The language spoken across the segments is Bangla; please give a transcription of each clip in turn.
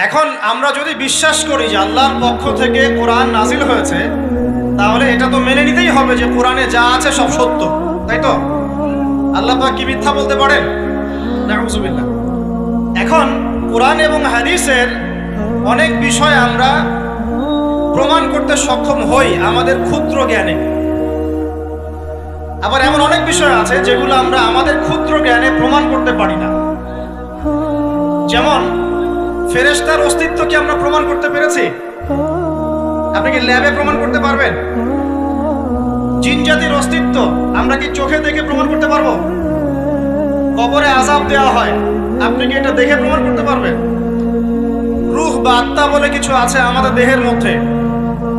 এখন আমরা যদি বিশ্বাস করি যে আল্লাহর পক্ষ থেকে কোরআন নাজিল হয়েছে, তাহলে এটা তো মেনে নিতেই হবে যে কোরআনে যা আছে সব সত্য, তাই তো? আল্লাহ পাক কি মিথ্যা বলতে পারেন? নাউযুবিল্লাহ। এখন কোরআন এবং হাদিসের অনেক বিষয় আমরা প্রমাণ করতে সক্ষম হই আমাদের ক্ষুদ্র জ্ঞানে। আবার এমন অনেক বিষয় আছে যেগুলো আমরা আমাদের ক্ষুদ্র জ্ঞানে প্রমাণ করতে পারি না। যেমন ফেরেশতার অস্তিত্ব কি আমরা প্রমাণ করতে পেরেছি? আপনি কি ল্যাবে প্রমাণ করতে পারবেন? জিন জাতির অস্তিত্ব আমরা কি চোখে দেখে প্রমাণ করতে পারবো? কবরে আযাব দেওয়া হয়, আপনি কি এটা দেখে প্রমাণ করতে পারবেন? রূহ বা আত্মা বলে কিছু আছে আমাদের দেহের মধ্যে,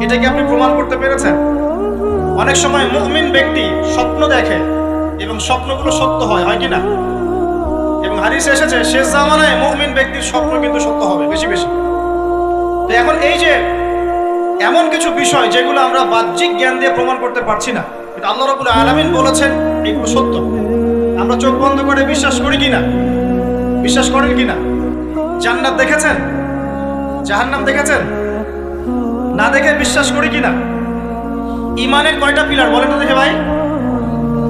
এটা কি আপনি প্রমাণ করতে পেরেছেন? অনেক সময় মুমিন ব্যক্তি স্বপ্ন দেখে এবং স্বপ্নগুলো সত্য হয়, হয় কি না? এবং হাদিসে এসেছে শেষ জামানায় মুমিন ব্যক্তির স্বপ্ন কিন্তু সত্য হবে বেশি বেশি। তো এখন এই যে এমন কিছু বিষয় যেগুলো আমরা বাহ্যিক জ্ঞান দিয়ে প্রমাণ করতে পারছি না, কিন্তু আল্লাহ রাব্বুল আলামিন বলেছেন এগুলো সত্য, আমরা চোখ বন্ধ করে বিশ্বাস করি কিনা? বিশ্বাস করেন কিনা? জান্নাত দেখেছেন? জাহান্নাম দেখেছেন? না দেখে বিশ্বাস করি কিনা? ইমানের কয়টা পিলার বলেন তো দেখে ভাই?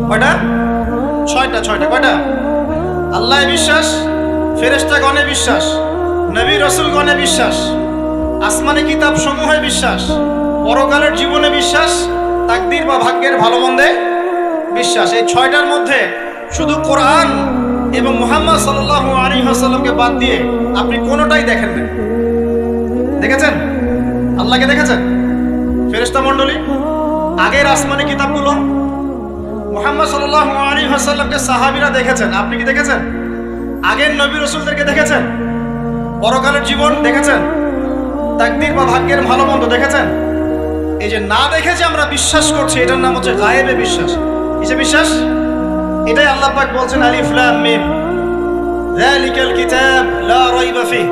কয়টা? ছয়টা। কয়টা? আল্লাহ বিশ্বাস, ফেরেশতাগণে বিশ্বাস, নবী রাসূলগণে বিশ্বাস, আসমানি কিতাব সমূহে বিশ্বাস, পরকালের জীবনে বিশ্বাস, তাকদীর বা ভাগ্যের ভালো মন্দে বিশ্বাস। এই ছয়টার মধ্যে শুধু কোরআন এবং মুহাম্মদ সাল্লাল্লাহু আলাইহি ওয়াসাল্লামকে বাদ দিয়ে আপনি কোনোটাই দেখেন না। দেখেছেন? আল্লাহকে দেখেছেন? ফেরেশতা মণ্ডলী, আগের আসমানি কিতাবগুলো, মুহাম্মদ সাল্লাল্লাহু আলাইহি ওয়াসাল্লামকে সাহাবীরা দেখেছেন, আপনি কি দেখেছেন? আগের নবী রাসূলদেরকে দেখেছেন? পরকালের জীবন দেখেছেন? তাকদীর বা ভাগ্যের ভালো মন্দ দেখেছেন? এই যে না দেখে যে আমরা বিশ্বাস করছি, এটার নাম হচ্ছে গায়েবে বিশ্বাস। কিসে বিশ্বাস? এটাই আল্লাহ পাক বলছেন আলিফ লাম মিম যালিকাল কিতাব লা রাইবা ফিহ।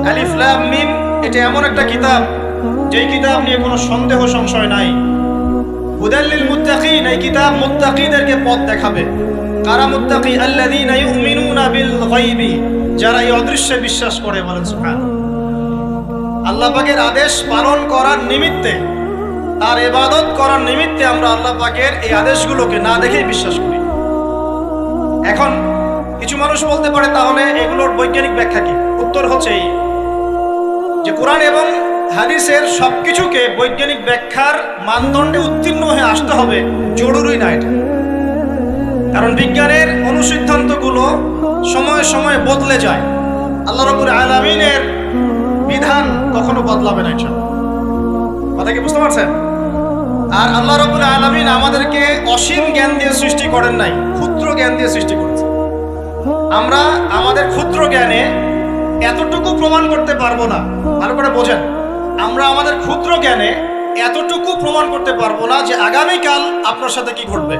আলিফ লাম মিম এটা এমন একটা কিতাব যেই কিতাব নিয়ে কোনো সন্দেহ সংশয় নাই। হুদাল লিল মুত্তাকিন, এই কিতাব মুত্তাকিদেরকে পথ দেখাবে। কারা মুত্তাকি? আল্লাযীনা ইউমিনুনা বিল গায়বি, যারা এই অদৃশ্যে বিশ্বাস করে। বলেন সুবহানাল্লাহ। আল্লাহ পাকের আদেশ পালন করার নিমিত্তে, তার ইবাদত করার নিমিত্তে আমরা আল্লাহ পাকের এই আদেশগুলোকে না দেখেই বিশ্বাস করি। এখন কিছু মানুষ বলতে পারে তাহলে এগুলোর বৈজ্ঞানিক ব্যাখ্যা কি? উত্তর হচ্ছে এই যে কোরআন এবং হাদিসের সবকিছুকে বৈজ্ঞানিক ব্যাখ্যার মানদণ্ডে উত্তীর্ণ হয়ে আসতে হবে জরুরি না এটা। কারণ বিজ্ঞানের অনুসিদ্ধান্তগুলো সময়ে সময়ে বদলে যায়। আল্লাহ রাব্বুল আলামিনের বিধান কখনো বদলাবে না, ইনশাআল্লাহ। কথা কি বুঝতে পারছেন? আর আল্লাহ রাব্বুল আলামিন আমাদেরকে অসীম জ্ঞান দিয়ে সৃষ্টি করেন নাই, ক্ষুদ্র জ্ঞান দিয়ে সৃষ্টি করেছেন। আমরা আমাদের ক্ষুদ্র জ্ঞানে এতটুকু প্রমাণ করতে পারবো না। ভালো করে বোঝেন, আমরা আমাদের ক্ষুদ্র জ্ঞানে এতটুকু প্রমাণ করতে পারবো না যে আগামীকাল আপনার সাথে কি ঘটবে।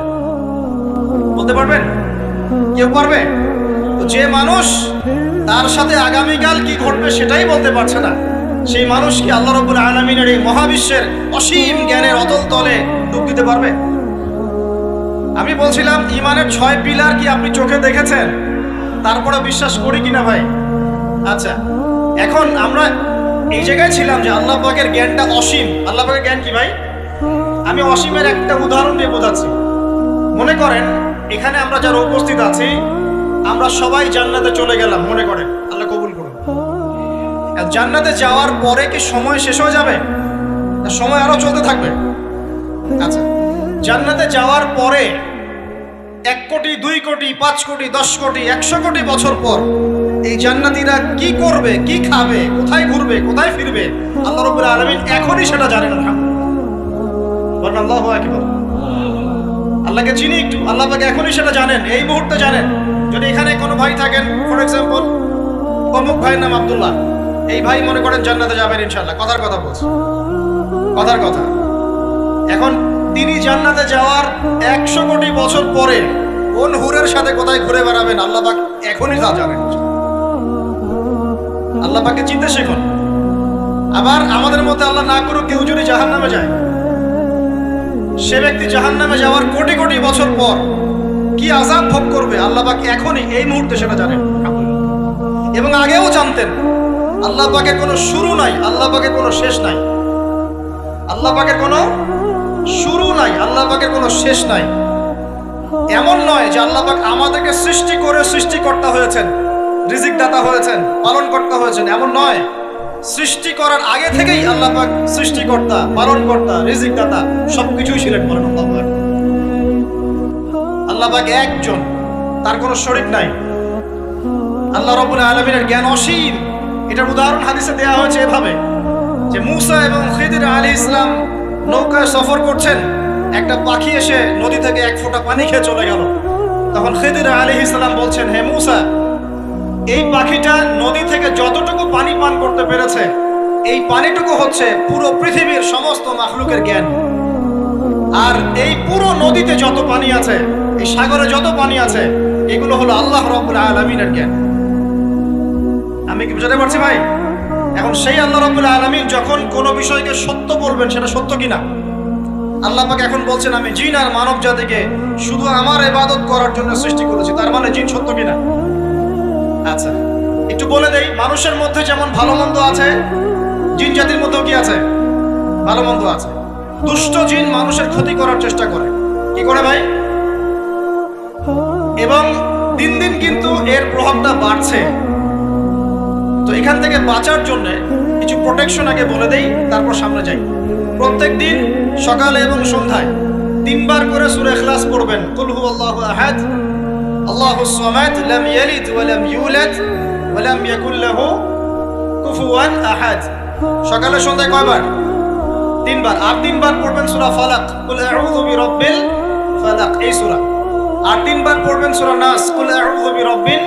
বলতে পারবেন? কেউ পারবে? তো যে মানুষ তার সাথে আগামীকাল কি ঘটবে সেটাই বলতে পারছে না, সেই মানুষ কি আল্লাহ রাব্বুল আলামিনের এই মহাবিশ্বের অসীম জ্ঞানের অতল তলে ডুব দিতে পারবে? আমি বলছিলাম ইমানের 6 পিলার কি আপনি চোখে দেখেছেন? তারপরে বিশ্বাস করি কিনা ভাই? আচ্ছা, এখন আমরা এই জায়গায় ছিলাম যে আল্লাহ পাকের জ্ঞানটা অসীম। আল্লাহ পাকের জ্ঞান কি ভাই? আমি অসীমের একটা উদাহরণ দিয়ে বোঝাচ্ছি। মনে করেন এখানে আমরা যারা উপস্থিত আছি, আমরা সবাই জান্নাতে চলে গেলাম, মনে করেন, আল্লাহ কবুল করুন। জান্নাতে যাওয়ার পরে কি সময় শেষ হয়ে যাবে? না, সময় আরো চলতে থাকবে। আচ্ছা, জান্নাতে যাওয়ার পরে 1 কোটি, 2 কোটি, 5 কোটি, 10 কোটি, 100 কোটি বছর পর এই জান্নাতীরা কি করবে, কি খাবে, কোথায় ঘুরবে, কোথায় ফিরবে, আল্লাহ রাব্বুল আলামিন এখনই সেটা জানেন। আলহামদুলিল্লাহ, আল্লাহু আকবার। আল্লাহকে চিনি একটু, আল্লাহ পাক এখনই সেটা জানেন, এই মুহূর্তে জানেন। যদি এখানে কোনো ভাই থাকেন, ফর এক্সাম্পল অমুক ভাইয়ের নাম আব্দুল্লাহ, এই ভাই মনে করেন জান্নাতে যাবেন ইনশাআল্লাহ, কথার কথা বলছি, কথার কথা। এখন তিনি জান্নাতে যাওয়ার 100 কোটি বছর পরে কোন হুরের সাথে কোথায় ঘুরে বেড়াবেন আল্লাহ পাক এখনই তা জানেন। আল্লাহ পাককে চিনতে শিখুন। আবার আমাদের মধ্যে আল্লাহ না করুক কেউ যদি জাহান্নামে যায়, সে ব্যক্তি জাহান্নামে যাওয়ার কোটি কোটি বছর পর কি আযাব ভোগ করবে আল্লাহ পাক এখনই এই মুহূর্তে সেটা জানেন এবং আগেও জানতেন। আল্লাহ পাকের কোনো শুরু নাই, আল্লাহ পাকের কোনো শেষ নাই। আল্লাহ পাকের কোনো শুরু নাই, আল্লাহ পাকের কোনো শেষ নাই। এমন নয় যে আল্লাহ পাক আমাদেরকে সৃষ্টি করে সৃষ্টিকর্তা হয়েছেন, রিজিক দাতা হয়েছেন, পালন কর্তা হয়েছেন, এমন নয়। সৃষ্টি করার আগে থেকেই আল্লাহ পাক সৃষ্টিকর্তা, পালনকর্তা, রিজিক দাতা সবকিছুই ছিলেন। বলেন আল্লাহু আকবার। আল্লাহ পাক একজন, তার কোনো শরীক নাই। আল্লাহ রাব্বুল আলামিনের জ্ঞান অসীম। এটার উদাহরণ হাদিসে দেয়া হয়েছে এভাবে যে মুসা এবং খিদির আলাইহিস সালাম নৌকায় সফর করছেন, একটা পাখি এসে নদী থেকে এক ফোঁটা পানি খেয়ে চলে গেল। তখন খিদির আলাইহিস সালাম বলছেন, হে মুসা, এই পাখিটা নদী থেকে যতটুকু পানি পান করতে পেরেছে, এই পানিটুকু হচ্ছে পুরো পৃথিবীর সমস্ত মাখলুকের জ্ঞান। আর এই পুরো নদীতে যত পানি আছে, এই সাগরে যত পানি আছে, এগুলো হলো আল্লাহ রাব্বুল আলামিনের জ্ঞান। আমি কি বুঝাতে পারছি ভাই? এখন সেই আল্লাহ রাব্বুল আলামিন যখন কোনো বিষয়কে সত্য বলবেন, সেটা সত্য কিনা আল্লাহ পাক এখন বলছেন, আমি জিন আর মানব জাতিকে শুধু আমার ইবাদত করার জন্য সৃষ্টি করেছি। তার মানে জিন সত্য কিনা? আচ্ছা, একটু বলে দেই, মানুষের মধ্যে যেমন ভালো মন্দ আছে, জিন জাতির মধ্যেও কি আছে? ভালো মন্দ আছে। দুষ্ট জিন মানুষের ক্ষতি করার চেষ্টা করে। কি করে ভাই? এবং দিন দিন কিন্তু এর প্রভাবটা বাড়ছে। তো এখান থেকে বাঁচার জন্য কিছু প্রোটেকশন আগে বলে দেই, তারপর সামনে যাই। প্রত্যেক দিন সকালে এবং সন্ধ্যায় 3 বার করে সূরা ইখলাস পড়বেন। কুল হুয়াল্লাহু আহাদ, আল্লাহুস সামাদ, লাম ইয়ালিদ ওয়া লাম ইউলাদ ওয়া লাম ইয়াকুল লাহু কুফুয়ান আহাদ। সকালে সন্ধ্যায় কয়বার? 3 বার। আর 3 বার পড়বেন সূরা ফালাক, কুল আউযু বিরাব্বিল ফালাক, এই সূরা। আর 3 বার পড়বেন সূরা নাস, কুল আউযু বিরাব্বিন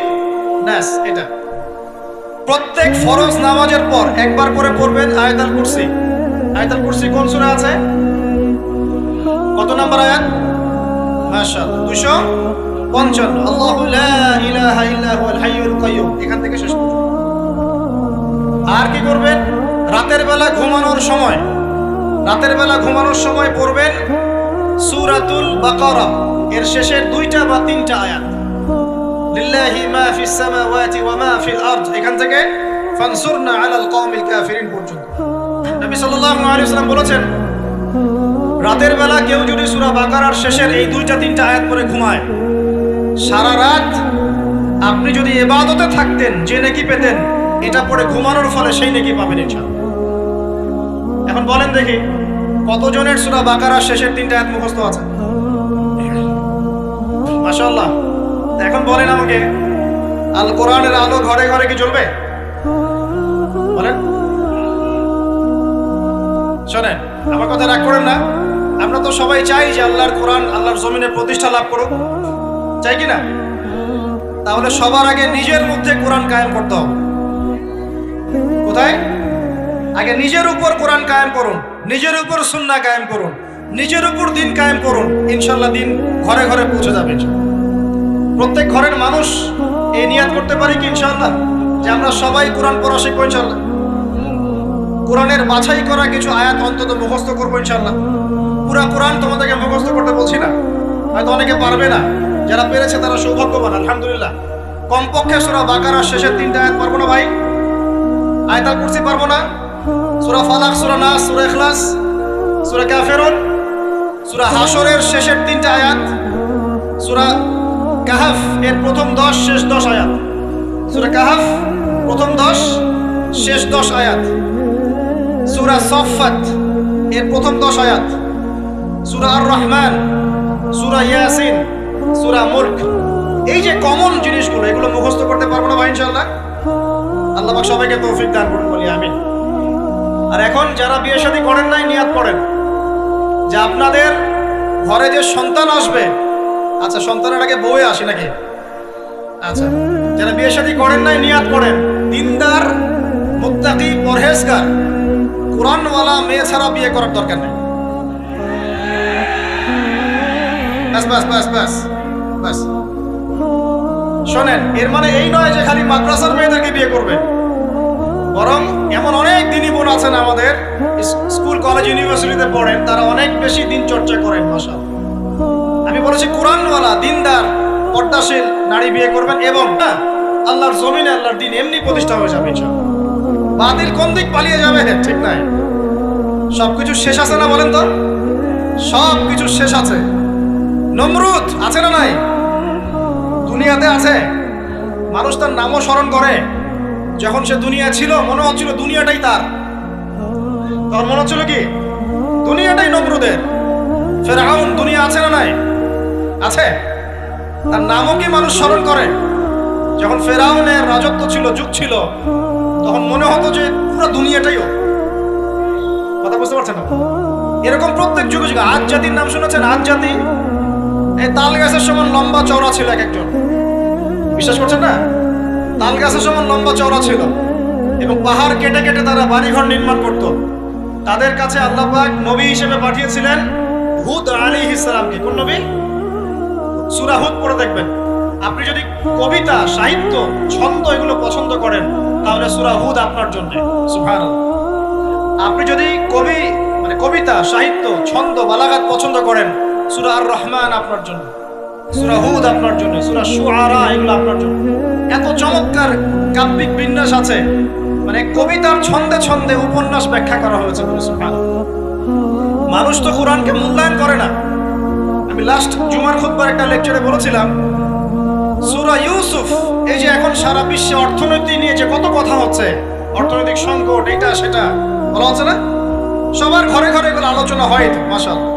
নাস। এটা প্রত্যেক ফরজ নামাজের পর একবার করে পড়বেন আয়াতুল কুরসি। আয়াতুল কুরসি কোন সূরা আছে? কত নাম্বার আয়াত? মাশাআল্লাহ, 255। আল্লাহু লা ইলাহা ইল্লা হুয়াল হাইয়ুল কাইয়্যুম, এখান থেকে শেষ পর্যন্ত। আর কি করবেন? রাতের বেলা ঘুমানোর সময় পড়বেন সূরাতুল বাকারা, এর শেষের 2টা বা 3টা আয়াত। লিল্লাহি মা ফিস সামাওয়াতি ওয়া মা ফিল আরদ, এখান থেকে ফানসুরনা আলাল কওমিল কাফিরিন পর্যন্ত। নবী সাল্লাল্লাহু আলাইহি ওয়াসাল্লাম বলেছেন, রাতের বেলা কেউ যদি সূরা বাকারার শেষের এই 2টা 3টা আয়াত পড়ে ঘুমায়, সারা রাত আপনি যদি ইবাদতে থাকতেন যে নেকি পেতেন, এটা পড়ে ঘুমানোর ফলে সেই নেকি পাবেন ইনশাআল্লাহ। এখন বলেন দেখি, কতজনের সূরা বাকারার শেষের 3টা আয়াত মুখস্থ আছে? মাশাআল্লাহ। এখন বলেন আমাকে, আল কোরআনের আলো ঘরে ঘরে কি জ্বলবে? বলেন। শোনেন, আমার কথা রাগ করেন না। আমরা তো সবাই চাই যে আল্লাহর কোরআন আল্লাহর জমিনে প্রতিষ্ঠা লাভ করুক, চাই কি না? তাহলে সবার আগে নিজের মধ্যে কোরআন কায়েম করতে হবে। কোথায়? আগে নিজের উপর কোরআন কায়েম করুন, নিজের উপর সুন্নাহ কায়েম করুন, নিজের উপর দিন কায়েম করুন। ইনশাআল্লাহ দিন ঘরে ঘরে পৌঁছে যাবে। প্রত্যেক ঘরের মানুষ এই নিয়াত করতে পারি কি ইনশাআল্লাহ যে আমরা সবাই কোরআন পড়া শিখবো ইনশাআল্লাহ? কোরআনের বাছাই করা কিছু আয়াত অন্তত মুখস্থ করবো ইনশাআল্লাহ। পুরা কোরআন তোমাদেরকে মুখস্থ করতে বলছি না, হয়তো অনেকে পারবে না, যারা পেরেছে তারা সৌভাগ্যবান, আলহামদুলিল্লাহ। কমপক্ষে সূরা বাকারার শেষের 3টা আয়াত পারবো না ভাই? আয়াতুল কুরসি পারবো না? সূরা ফালাক, সূরা নাস, সূরা ইখলাস, সূরা কাফিরুন, সূরা হাশরের শেষের 3টা আয়াত, সূরা কাহাফ এর প্রথম 10 শেষ 10 আয়াত, সূরা কাহাফ প্রথম 10 শেষ 10 আয়াত, সূরা সাফফাত এর প্রথম 10 আয়াত, সূরা আর রহমান, সূরা ইয়াসিন, সূরা মুলক। এই যে কমন জিনিসগুলো, এগুলো মুখস্থ করতে পারবো না ভাই ইনশাআল্লাহ? আল্লাহ পাক সবাইকে তৌফিক দান করুন, বলি আমিন। আর এখন যারা বিয়ে শাদী করেন নাই, নিয়াত করেন যে আপনাদের ঘরে যে সন্তান আসবে, আচ্ছা সন্তানের আগে বউয়ে আসে নাকি? আচ্ছা, যারা বিয়ে শাদী করেন নাই নিয়াত করেন, দিনদার, মুত্তাকি, পরহেজগার, কোরআনওয়ালা মেয়ে ছাড়া বিয়ে করার দরকার নেই। বাস বাস বাস বাস বাস। শোনেন, এর মানে এই নয় যে খালি মাদ্রাসার মেয়েদেরকে বিয়ে করবে, বরং এমন অনেক দিনী বোন আছেন আমাদের স্কুল কলেজ ইউনিভার্সিটিতে পড়েন, তারা অনেক বেশি দিন চর্চা করেন। মাশাআল্লাহ। আমি বলেছি কোরআনওয়ালা, দিনদার, পর্দাশীল নারী বিয়ে করবেন এবং আল্লাহর জমিনে আল্লাহর দিন এমনি প্রতিষ্ঠা হয়ে যাবে ইনশাআল্লাহ। বাতিল কোন দিক পালিয়ে যাবে ঠিক নাই। সবকিছু শেষ আছে না বলেন তো? সবকিছু শেষ আছে। নমরুদ আছে না নাই? দুনিয়াতে আছে। মানুষ তার নামও স্মরণ করে। যখন সে দুনিয়া ছিল মনে হচ্ছিল দুনিয়াটাই তার। তখন মনে হচ্ছিল কি দুনিয়াটাই নমরুদের। ফেরাউন দুনিয়া আছে না নাই? আছে। তার নামও কি মানুষ স্মরণ করে? যখন ফেরাউনের রাজত্ব ছিল, যুগ ছিল, তখন মনে হতো যে পুরো দুনিয়াটাই ওর। কথা বুঝতে পারছেন না? এরকম প্রত্যেক যুগে যুগে। আজ জাতির নাম শুনেছেন? আজ জাতি এই তাল গাছের সমান লম্বা চওড়া ছিল এক একজন। বিশ্বাস করছেন না? তাল গাছের সমান লম্বা চওড়া ছিল এবং পাহাড় কেটে কেটে তারা বাড়িঘর নির্মাণ করত। তাদের কাছে আল্লাহ পাক নবী হিসেবে পাঠিয়েছিলেন হুদ আলাইহিস সালামকে। কোন নবী? সূরা হুদ পড়ে দেখবেন। আপনি যদি কবিতা, সাহিত্য, ছন্দ এগুলো পছন্দ করেন তাহলে সূরা হুদ আপনার জন্য। সুবহানাল্লাহ। আপনি যদি কবিতা, সাহিত্য, ছন্দ, বালাগাত পছন্দ করেন সূরা আর রহমান আপনার জন্য, সূরা হুদ আপনার জন্য, সূরা শুআরা এগুলো আপনার জন্য। এত চমৎকার কাব্যিক বিন্যাস আছে, মানে কবিতার ছন্দে ছন্দে উপন্যাস ব্যাখ্যা করা হয়েছে। সুবহানাল্লাহ। মানুষ তো কোরআনকে মূল্যায়ন করে না। আমি লাস্ট জুমার খুতবার একটা লেকচারে বলেছিলাম সূরা ইউসুফ, এই যে এখন সারা বিশ্বে অর্থনীতি নিয়ে যে কত কথা হচ্ছে, অর্থনৈতিক সংকট, এটা সেটা বলা হচ্ছে না? সবার ঘরে ঘরে এগুলো আলোচনা হয়। মাশাআল্লাহ।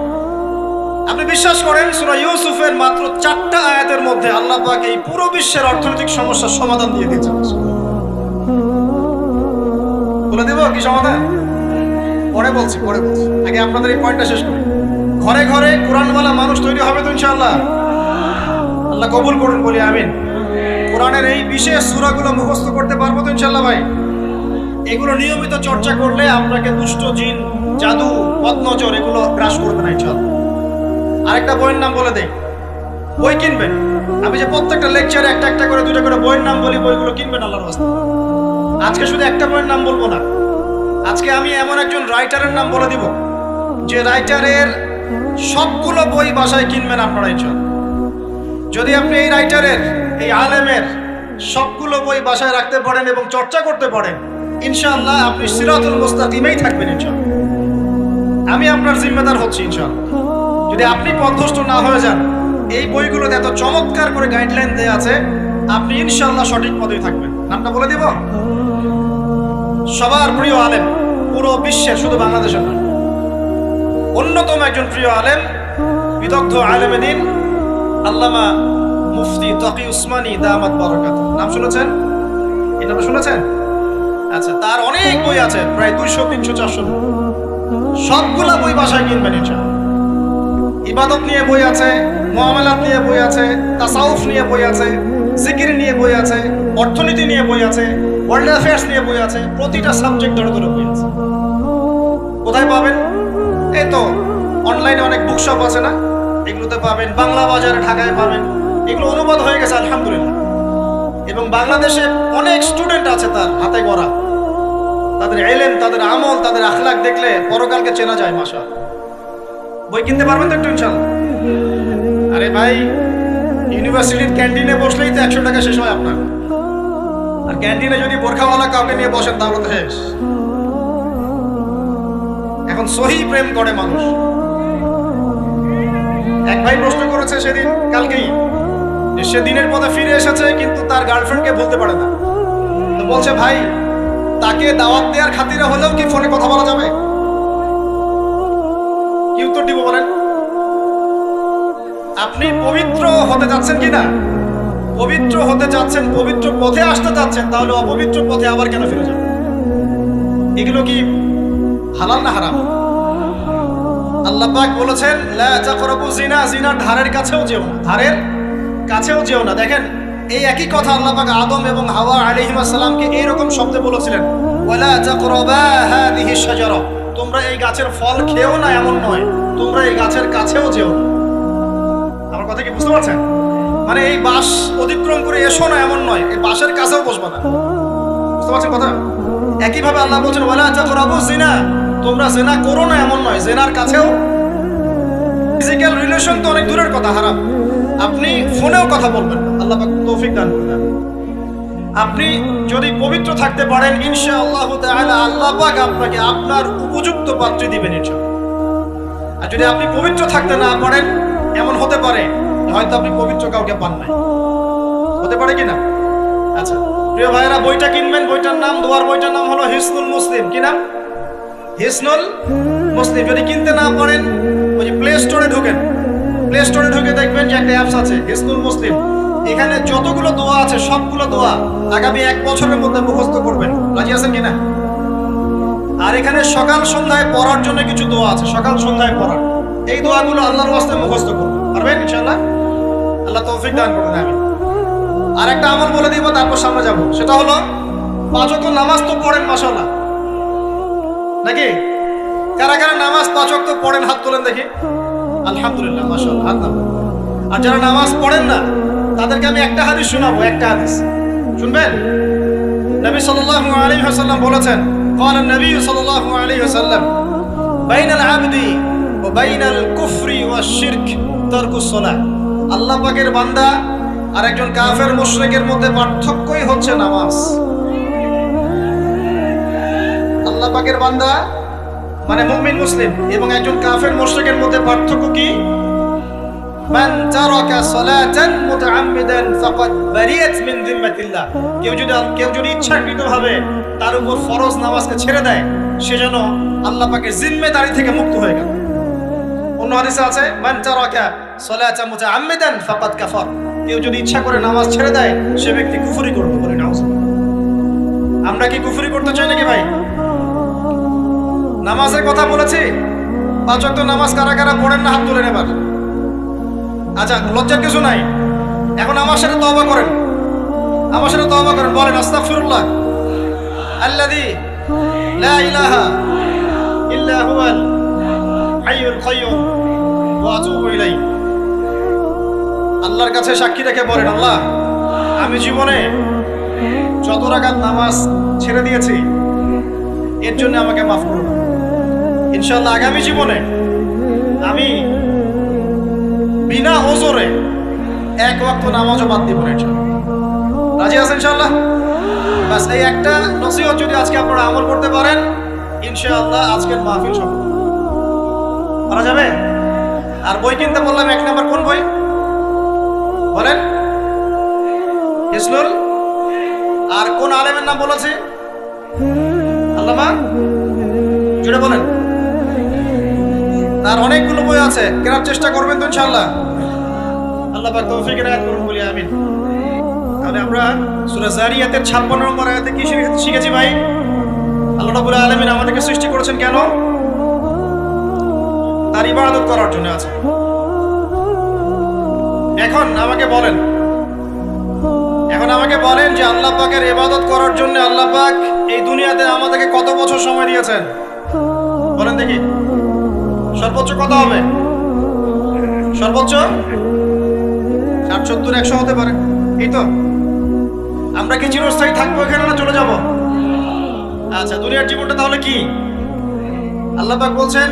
আপনি বিশ্বাস করেন সূরা ইউসুফের মাত্র 4টা আয়াতের মধ্যে আল্লাহ পাক এই পুরো বিশ্বের অর্থনৈতিক সমস্যার সমাধান দিয়ে দিয়েছেন। বলে দেব কি সমাধান? পরে বলছি। আগে আপনাদের এই পয়েন্টটা শেষ করি। ঘরে ঘরে কোরআনওয়ালা মানুষ তৈরি হবে তো ইনশাআল্লাহ। আল্লাহ কবুল করুন, বলি আমিন। কোরআনের এই বিশেষ সূরাগুলো মুখস্থ করতে পারবো তো ইনশাআল্লাহ ভাই? এগুলো নিয়মিত চর্চা করলে আপনাকে দুষ্ট জিন, জাদু, বদনজর এগুলো গ্রাস করবে না ইনশাআল্লাহ। আরেকটা বইয়ের নাম বলে দেই, বই কিনবেন। আমি যে প্রত্যেকটা লেকচারে একটা একটা করে 2টা করে বইয়ের নাম বলি, বইগুলো কিনবেন আল্লাহর রাস্তায়। আজকে শুধু একটা বইয়ের নাম বলবো না, আজকে আমি এমন একজন রাইটারের নাম বলে দিব যে রাইটারের সবগুলো বই বাসায় কিনবেন আপনারা ইনশাআল্লাহ। যদি আপনি এই রাইটারের, এই আলেমের সবগুলো বই বাসায় রাখতে পারেন এবং চর্চা করতে পারেন ইনশাআল্লাহ, আপনি সিরাতুল মুস্তাকিমেই থাকবেন ইনশাআল্লাহ। আমি আপনার জিম্মেদার হচ্ছি ইনশাআল্লাহ। যদি আপনি পথভ্রষ্ট না হয়ে যান, এই বইগুলোতে এত চমৎকার করে গাইডলাইন দেয়া আছে, আপনি ইনশাআল্লাহ সঠিক পথেই থাকবেন। নামটা বলে দিব। সবার প্রিয় আলেম, পুরো বিশ্বের, শুধু বাংলাদেশের নয়, অন্যতম একজন প্রিয় আলেম, বিদগ্ধ আলেমে দ্বীন আল্লামা মুফতি তকি উসমানী দামাত বারাকাতুহু। নাম শুনেছেন? এই নাম শুনেছেন? আচ্ছা, তার অনেক বই আছে, প্রায় 200, 300, 400। সবগুলা বই বাসায় কিনবেন ইনশাআল্লাহ। ইবাদত নিয়ে বই আছে, মুআমালাত নিয়ে বই আছে, তাসাউফ নিয়ে বই আছে, জিকির নিয়ে বই আছে, অর্থনীতি নিয়ে বই আছে, ওয়ার্ল্ড অ্যাফেয়ার্স নিয়ে বই আছে, প্রতিটা সাবজেক্ট ধরে ধরে বই আছে। কোথায় পাবেন? এই তো অনলাইনে অনেক বুকশপ আছে না, এগুলোতে পাবেন। বাংলা বাজারে ঢাকায় পাবেন। এগুলো অনুবাদ হয়ে গেছে আলহামদুলিল্লাহ। এবং বাংলাদেশে অনেক স্টুডেন্ট আছে তার হাতে গড়া। তাদের ইলম, তাদের আমল, তাদের আখলাক দেখলে পরকালকে চেনা যায়। মাশাআল্লাহ। বই কিনতে পারবেন তো একটু ইনশাআল্লাহ? আরে ভাই, ইউনিভার্সিটির ক্যান্টিনে বসলেই তো 100 টাকা শেষ হয় আপনার। আর ক্যান্টিনে যদি বোরখাওয়ালা কাউকে নিয়ে বসেন তাহলে তো শেষ। এখন সহি প্রেম করে মানুষ। এক ভাই প্রশ্ন করেছে সেদিন, কালকেই, যে সে দিনের পথে ফিরে এসেছে কিন্তু তার গার্লফ্রেন্ডকে বলতে পারে না। তো বলছে, ভাই তাকে দাওয়াত দেওয়ার খাতিরে হলেও কি ফোনে কথা বলা যাবে? কি উত্তর দিব বলেন? আপনি পবিত্র হতে যাচ্ছেন কিনা? পবিত্র হতে যাচ্ছেন, পবিত্র পথে আসতে যাচ্ছেন, তাহলে অপবিত্র পথে আবার কেন ফিরে যাবেন? এগুলো কি হালাল না হারাম? আল্লাহ পাক বলেছেন লা তাকরাবু জিনা, জিনার ধারের কাছেও যেও না, ধারের কাছেও যেও না। দেখেন, এই একই কথা আল্লাহ পাক আদম এবং হাওয়া আলাইহিস সালামকে এইরকম শব্দে বলেছিলেন, ওয়ালা তাকরাবা হাদিহি শাজারা, তোমরা এই গাছের ফল খেও না এমন নয়, তোমরা এই গাছের কাছেও যেও না। আমার কথা কি বুঝতে পারছেন? মানে এই বাঁশ অতিক্রম করে এসো না এমন নয়, এই বাঁশের কাছেও বসবে না। বুঝতে পারছেন কথা? একইভাবে আল্লাহ বলছেন ওয়ালা তাকরাবু জিনা, তোমরা জিনা করো না এমন নয়, জিনার কাছেও। ফিজিক্যাল রিলেশন তো অনেক দূরের কথা, হারাম। আপনি ফোনেও কথা বলবেন না, আল্লাহ পাক তৌফিক দান করুন। আপনি যদি পবিত্র থাকতে পারেন ইনশাআল্লাহ তাআলা আল্লাহ পাক আপনাকে আপনার উপযুক্ত পাত্রে দিবেন ইনশাআল্লাহ। আর যদি আপনি পবিত্র থাকতে না পারেন, এমন হতে পারে হয়তো আপনি পবিত্র কাউকে পান নাই, হতে পারে কিনা? আচ্ছা প্রিয় ভাইয়েরা, বইটা কিনবেন, বইটার নাম, দোয়ার বইটার নাম হলো হিসনুল মুসলিম। কি নাম? হিসনুল মুসলিম। যদি কিনতে না পারেন, ওই যে প্লে স্টোরে ঢোকেন, প্লে স্টোরে ঢুকে দেখবেন যে একটা অ্যাপস আছে হিসনুল মুসলিম। এখানে যতগুলো দোয়া আছে সবগুলো দোয়া আগামী 1 বছরের মধ্যে মুখস্থ করবেন। রাজি আছেন কিনা? আর এখানে সকাল সন্ধ্যায় পড়ার জন্য কিছু দোয়া আছে, সকাল সন্ধ্যায় পড়ার। এই দোয়াগুলো আল্লাহর ওয়াস্তে মুখস্থ করবেন, পারবেন ইনশাআল্লাহ? আল্লাহ তৌফিক দান করুন, আমিন। আর একটা আমল বলে দিব, তারপর সামনে যাব। সেটা হলো 5 ওয়াক্ত নামাজ তো পড়েন মাশাআল্লাহ, নাকি? কারা কারা নামাজ 5 ওয়াক্ত পড়েন হাত তোলেন দেখি। আলহামদুলিল্লাহ, মাশাআল্লাহ, হাত নামান। আর যারা নামাজ পড়েন না তাদেরকে আমি একটা হাদিস শোনাবো, একটা হাদিস শুনবেন। নবী সাল্লাল্লাহু আলাইহি ওয়াসাল্লাম বলেছেন, قال النبي صلى الله عليه وسلم بين العبد وبين الكفر والشرك ترك الصلاة। আল্লাহ পাকের বান্দা আর একজন কাফের মুশরিকের মধ্যে পার্থক্যই হচ্ছে নামাজ। আল্লাহ পাকের বান্দা মানে মুমিন মুসলিম এবং একজন কাফের মুশরিকের মধ্যে পার্থক্য কি? মান তারাকা সালাতান মুতাআম্মিদান ফাকাদ বারিয়াত মিন যিম্মাতিল্লাহ। কেউ যদি ইচ্ছাকৃতভাবে তার উপর ফরজ নামাজকে ছেড়ে দেয়, সে যেন আল্লাহ পাকের জিম্মেদারি থেকে মুক্ত হয়ে গেল। অন্য হাদিসে আছে মান তারাকা সালাতান মুতাআম্মিদান ফাকাদ কাফার। কেউ যদি ইচ্ছা করে নামাজ ছেড়ে দেয়, সে ব্যক্তি কুফরি করবে বলে। নাউজুবিল্লাহ। আমরা কি কুফরি করতে চাই নাকি ভাই? নামাজের কথা বলেছি, 5 ওয়াক্ত নামাজ কারা কারা পড়েন না হাত তুলেন এবার। আচ্ছা, লজ্জার কিছু নাই। এখন আমার সাথে তওবা করেন, আমার সাথে তওবা করেন, বলেন আস্তাগফিরুল্লাহ আল্লাযী লা ইলাহা ইল্লা হুয়াল হাইয়ুল কাইয়্যুম ওয়া আতুবু ইলাইহি। আল্লাহর কাছে সাক্ষী রেখে বলেন, আল্লাহ আমি জীবনে যত রাকাত নামাজ ছেড়ে দিয়েছি এর জন্য আমাকে মাফ করুন। ইনশাআল্লাহ আগামী জীবনে আমি বিনা ওজরে 1 ওয়াক্ত নামাজও বাদ দিব না ইনশাআল্লাহ। রাজি আছেন ইনশাআল্লাহ? বাস এই একটা নসিহত যদি আজকে আপনারা আমল করতে পারেন, ইনশাআল্লাহ আজকের মাহফিল সফল করা যাবে। আর বই কিনতে বললাম, 1 নাম্বার কোন বই বলেন? হিসনুল। আর কোন আলেমের নাম বলেছে? আল্লামা, জুড়ে বলেন। তার অনেকগুলো বই আছে, কেনার চেষ্টা করবেন তো ইনশাআল্লাহ। আল্লাহ পাক তৌফিক এনায়েত করুন বলি আমিন। তাহলে আমরা সূরা যারিয়াতের 56 নম্বর আয়াতে কি শিখেছি ভাই? আল্লাহ রাব্বুল আলামিন আমাদেরকে সৃষ্টি করেছেন কেন? তার ইবাদত করার জন্য আছে। এখন আমাকে বলেন যে আল্লাহ পাকের ইবাদত করার জন্য আল্লাহ পাক এই দুনিয়াতে আমাদেরকে কত বছর সময় দিয়েছেন? বলেন দেখি। সর্বোচ্চ কত হবে? সর্বোচ্চ 60, 70, 100 হতে পারে। এই তো। আমরা কি চিরস্থায়ী থাকবো এখানে না চলে যাব? আচ্ছা, দুনিয়ার জীবনটা তাহলে কি? আল্লাহ পাক বলছেন,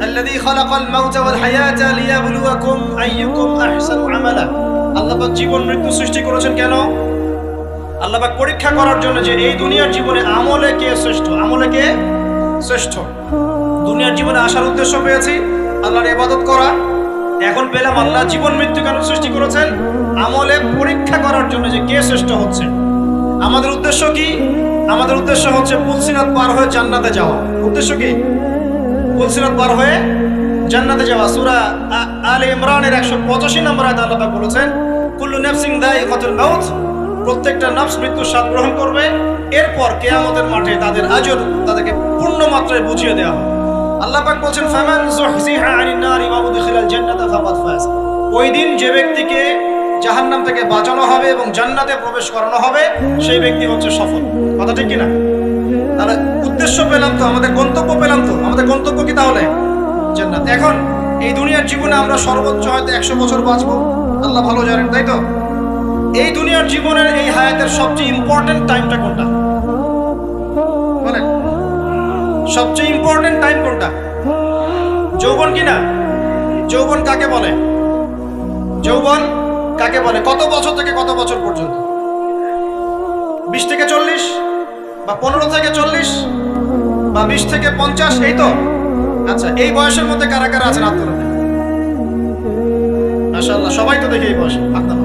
আল্লাযী খালাকাল মাউতা ওয়াল হায়াতা লিয়াবলুয়াকুম আইয়ুকুম আহসানু আমালা। আল্লাহ পাক জীবন মৃত্যু সৃষ্টি করেছেন কেন? আল্লাহ পাক পরীক্ষা করার জন্য যে এই দুনিয়ার জীবনে আমলে কে শ্রেষ্ঠ, আমলে কে শ্রেষ্ঠ। দুনিয়ার জীবনে আসার উদ্দেশ্য পেয়েছি আল্লাহর ইবাদত করা, এখন পেলাম আল্লাহ জীবন মৃত্যু কেন সৃষ্টি করেছেন? আমলে পরীক্ষা করার জন্য যে কে শ্রেষ্ঠ হচ্ছে। আমাদের উদ্দেশ্য কি? আমাদের উদ্দেশ্য হচ্ছে পুলসিরাত পার হয়ে জান্নাতে যাওয়া। উদ্দেশ্য কি? পুলসিরাত পার হয়ে জান্নাতে যাওয়া। সূরা আলে ইমরানের 185 নম্বর আয়াতে আল্লাহ পাক বলেছেন, কুল্লু নাফসিন যায়িকাতুল মাউত। প্রত্যেকটা নফস মৃত্যুর স্বাদ গ্রহণ করবে, এরপর কিয়ামতের মাঠে তাদের আজর তাদেরকে পূর্ণ মাত্রায় বুঝিয়ে দেওয়া হবে। আল্লাহ পাক বলেন, ফামান যুহজিহা আনিন নারি ওয়া উদখিলাল জান্নাতা ফাকাদ ফাজ। ওই দিন যে ব্যক্তিকে জাহান্নাম থেকে বাঁচানো হবে এবং জান্নাতে প্রবেশ করানো হবে, সেই ব্যক্তি হচ্ছে সফল। কথা ঠিক কিনা? তাহলে উদ্দেশ্য পেলাম তো, আমাদের গন্তব্য পেলাম তো। আমাদের গন্তব্য কি তাহলে? জান্নাত। এখন এই দুনিয়ার জীবনে আমরা সর্বোচ্চ হয়তো 100 বছর বাঁচবো, আল্লাহ ভালো জানেন, তাই তো? এই দুনিয়ার জীবনের এই হায়াতের সবচেয়ে ইম্পর্টেন্ট টাইমটা কোনটা বলেন? সবচেয়ে ইম্পর্টেন্ট টাইম কোনটা? যৌবন কিনা? যৌবন কাকে বলে? যৌবন কাকে বলে? কত বছর থেকে কত বছর পর্যন্ত? 20 থেকে 40 বা 15 থেকে 40 বা 20 থেকে 50, এই তো? আচ্ছা, এই বয়সের মধ্যে কারা কারা আছেন আপনারা? মাশাআল্লাহ, সবাই তো দেখি এই বয়সে আপনারা।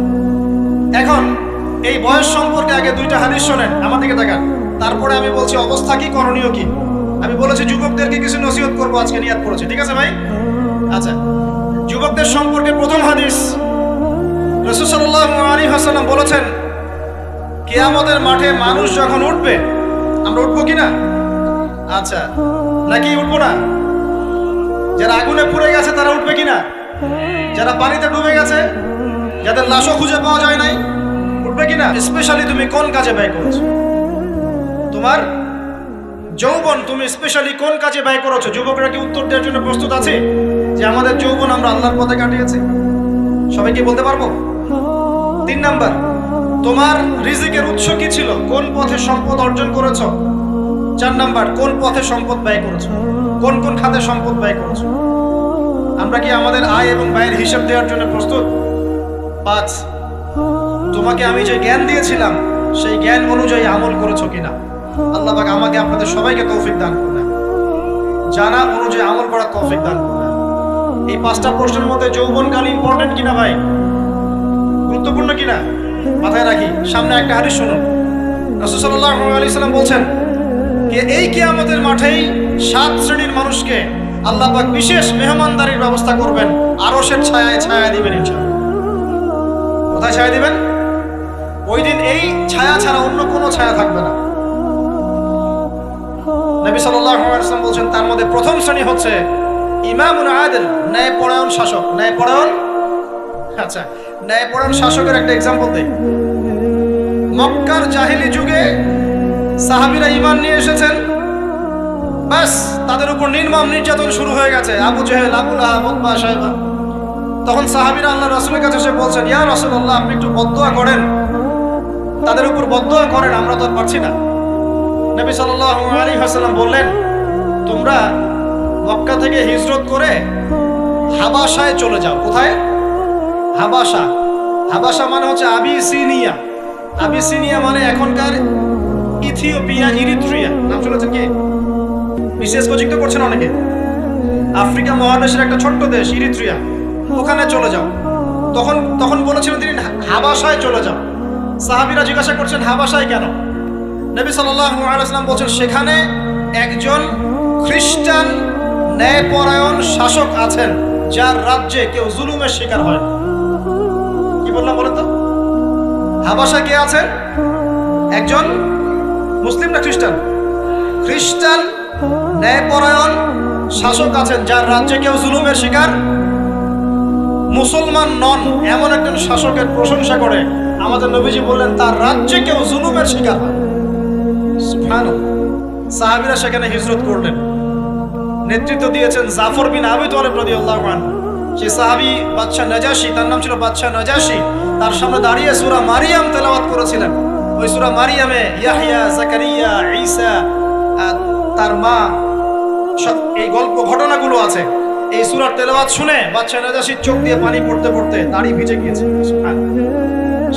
এখন এই বয়স সম্পর্কে আগে দুইটা হাদিস শোনেন, আমার দিকে তাকান, তারপরে আমি বলছি অবস্থা কি, করণীয় কি। আমি বলেছি যুবকদেরকে কিছু নসিহত করবো, আজকে নিয়াত করেছি, ঠিক আছে ভাই? আচ্ছা, যুবকদের সম্পর্কে প্রথম হাদিস, রাসূল সাল্লাল্লাহু আলাইহি ওয়াসাল্লাম বলেছেন, কিয়ামতের মাঠে মানুষ যখন উঠবে, আমরা উঠবো কিনা? আচ্ছা, নাকি উঠবো না? যারা আগুনে পুড়ে গেছে তারা উঠবে কিনা? যারা পানিতে ডুবে গেছে, যাদের লাশও খুঁজে পাওয়া যায় নাই, উঠবে কিনা? স্পেশালি তুমি কোন কাজে ব্যয় করেছো? তোমার যৌবন তুমি স্পেশালি কোন কাজে ব্যয় করেছো? যুবকরা কি উত্তর দেওয়ার জন্য প্রস্তুত আছে যে আমাদের যৌবন আমরা আল্লাহর পথে কাটিয়েছি? সবাই কি বলতে পারবো? 3 নাম্বার, তোমার রিজিকের উৎস কি ছিল? কোন পথে সম্পদ অর্জন করেছো? 4 নাম্বার, কোন পথে সম্পদ ব্যয় করেছো? কোন কোন খাতে সম্পদ ব্যয় করেছো? আমরা কি আমাদের আয় এবং ব্যয়ের হিসাব দেওয়ার জন্য প্রস্তুত? 5, তোমাকে আমি যে জ্ঞান দিয়েছিলাম সেই জ্ঞান অনুযায়ী আমল করেছো কিনা? আল্লাহ পাক আমাকে আপনাদের সবাইকে তৌফিক দান করুন, জানা অনুযায়ী আমল করার তৌফিক দান করুন। এই 5টা প্রশ্নের মধ্যে যৌবনকাল ইম্পর্টেন্ট কিনা ভাই? গুরুত্বপূর্ণ কিনা? মাথায় রাখি। সামনে একটা হাদিস শুনুন, রাসূল সাল্লাল্লাহু আলাইহি ওয়াসাল্লাম বলছেন যে এই কিয়ামতের মাঠেই 7 শ্রেণীর মানুষকে আল্লাহ পাক বিশেষ মেহমানদারির ব্যবস্থা করবেন, আরশের ছায়ায় ছায়া দিবেন ইনশাআল্লাহ। কোথায় ছায়া দিবেন? ওই দিন এই ছায়া ছাড়া অন্য কোনো ছায়া থাকবে না। নবী সাল্লাল্লাহু আলাইহি ওয়াসাল্লাম বলেন, তার মধ্যে প্রথম শ্রেণী হচ্ছে ইমামুন আদিল, ন্যায়পরায়ণ শাসক। ন্যায়পরায়ণ, আচ্ছা, ন্যায়পরায়ণ শাসকের একটা এক্সাম্পল দেই। মক্কার জাহেলি যুগে সাহাবীরা ঈমান নিয়ে এসেছেন, বাস তাদের উপর নির্মম নির্যাতন শুরু হয়ে গেছে, আবু জেহেল, আবু লাহাব, উতবা, শাইবা। তখন সাহাবীরা আল্লাহ রাসূলের কাছে এসে বলছেন, ইয়া রাসূলুল্লাহ, আপনি একটু বদদুয়া করেন, তাদের উপর বদদুয়া করেন, আমরা তো আর পারছি না। নবী সাল্লাল্লাহু আলাইহি ওয়াসাল্লাম বললেন, তোমরা মক্কা থেকে হিজরত করে হাবাসায় চলে যাও। কোথায়? হাবাসা। হাবাসা মানে হচ্ছে আবিসিনিয়া। আবিসিনিয়া মানে এখনকার ইথিওপিয়া, ইরিত্রিয়া। নাম শুনেছেন কি? বিশেষ কোচিং তো করছেন অনেকে। আফ্রিকা মহাদেশের একটা ছোট্ট দেশ ইরিত্রিয়া, ওখানে চলে যাও। তখন বলেছিলেন তিনি হাবাসায় চলে যাও। সাহাবীরা জিজ্ঞাসা করছেন, হাবাসায় কেন? নবী সাল্লাল্লাহু আলাইহি ওয়াসাল্লাম বলেন, সেখানে একজন খ্রিস্টান ন্যায়পরায়ণ শাসক আছেন, যার রাজ্যে কেউ জুলুমের শিকার হয় না। কি বললাম বলেন তো? হাবাসায় কে আছেন? একজন মুসলিম না খ্রিস্টান? খ্রিস্টান ন্যায়পরায়ণ শাসক আছেন, যার রাজ্যে কেউ জুলুমের শিকার, মুসলমান নন এমন একজন শাসকের প্রশংসা করে আমাদের নবীজি বললেন, তার রাজ্যে কেউ জুলুমের শিকার হয়। সুবহানাল্লাহ। সাহাবীরা সেখানে হিজরত করলেন। নেতৃত্ব দিয়েছেন জাফর বিন আবি তালিব রাদিয়াল্লাহু আনহু। সেই সাহাবী বাদশা নাজাশী, তার নাম ছিল বাদশা নাজাশী, তার সামনে দাঁড়িয়ে সূরা মারিয়াম তেলাওয়াত করেছিলেন। ওই সূরা মারিয়ামে ইয়াহইয়া, জাকারিয়া, ঈসা, তার মা, সব এই গল্প ঘটনাগুলো আছে। এই সূরার তেলাওয়াত শুনে বাদশা নাজাশীর চোখ দিয়ে পানি পড়তে পড়তে দাড়ি ভিজে গিয়েছে।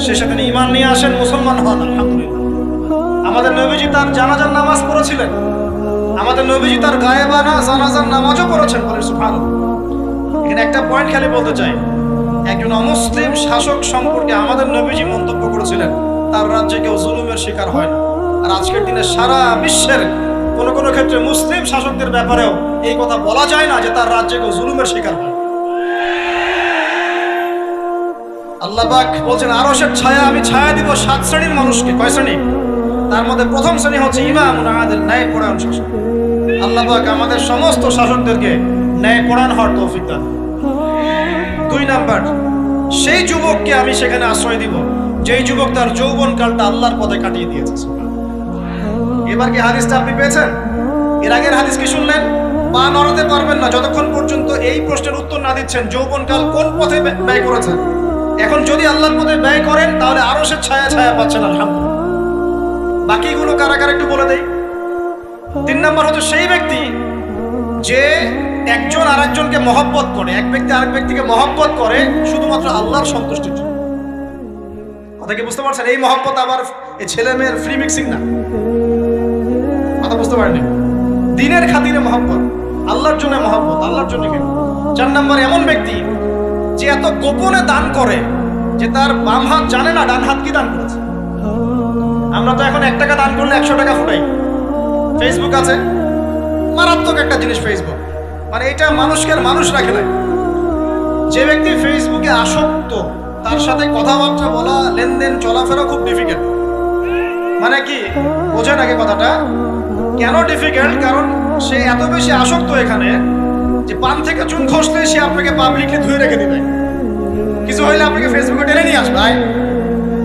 সে সেখানে ঈমান নিয়ে আসেন, মুসলমান হন, আলহামদুলিল্লাহ। আমাদের নবীজি তার জানাজার নামাজ পড়েছিলেন, আমাদের নবীজি তার গায়েবানা জানাজার নামাজও পড়েছেন। বলে সুবহানাল্লাহ। এখানে একটা পয়েন্ট খালি বলতে চাই, একজন অমুসলিম শাসক সম্পর্কে আমাদের নবীজি মন্তব্য করেছিলেন, তার রাজ্যে কেউ জুলুমের শিকার হয় না। আর আজকের দিনে সারা বিশ্বের কোনো কোনো ক্ষেত্রে মুসলিম শাসকদের ব্যাপারেও এই কথা বলা যায় না যে তার রাজ্যে কেউ জুলুমের শিকার হয়। আল্লাহ পাক বলছেন, আরশের ছায়া আমি ছায়া দিব 7 শ্রেণীর মানুষকে। কয় শ্রেণী? তার মধ্যে প্রথম শ্রেণী হচ্ছে ইমামুন আদিল, ন্যায়পরায়ণ শাসক। আল্লাহ পাক আমাদের সমস্ত শাসকদেরকে ন্যায়পরায়ণ হওয়ার তৌফিক দান। 2 নাম্বার, সেই যুবককে আমি সেখানে আশ্রয় দিব যেই যুবক তার যৌবনকালটা আল্লাহর পথে কাটিয়ে দিয়েছে। এবার কি হাদিসটা আপনি পেয়েছেন? এর আগের হাদিস কি শুনলেন? পা নড়াতে পারবেন না যতক্ষণ পর্যন্ত এই প্রশ্নের উত্তর না দিচ্ছেন যৌবনকাল কোন পথে ব্যয় করেছেন। এখন যদি আল্লাহর পথে ব্যয় করেন তাহলে আরশের ছায়া ছায়া পাচ্ছেন, আলহামদুলিল্লাহ। বাকিগুলো কারা কারা একটু বলে দেই। 3 নাম্বার হচ্ছে সেই ব্যক্তি যে একজন আরেকজনকে মহব্বত করে, এক ব্যক্তি আরেক ব্যক্তিকে মহব্বত করে শুধুমাত্র আল্লাহর সন্তুষ্টির জন্য। কথা কি বুঝতে পারছেন? এই মহব্বত আবার এই ছেলে মেয়ের ফ্রি মিক্সিং না, কথা বুঝতে পারেনি। দিনের খাতিরে মহব্বত, আল্লাহর জন্য মহব্বত, আল্লাহর জন্য। 4 নম্বর এমন ব্যক্তি যে এত গোপনে দান করে যে তার বাম হাত জানে না ডান হাত কি দান করেছে। আমরা তো এখন 1 টাকা দান করলে 100 টাকা ফুটাই। ফেসবুক আছে, মারাত্মক একটা জিনিস ফেসবুক, মানে এটা মানুষকে মানুষ রাখে না। যে ব্যক্তি ফেসবুকে আসক্ত তার সাথে কথাবার্তা বলা, লেনদেন, চলাফেরা খুব ডিফিকাল্ট। মানে কি বোঝেন আগে কথাটা? কেন ডিফিকাল্ট? কারণ সে এত বেশি আসক্ত এখানে যে পান থেকে চুন খসলে সে আপনাকে পাবলিকলি ধুয়ে রেখে দিবে। কিছু হইলে আপনাকে ফেসবুকে টেনে নিয়ে আসবে,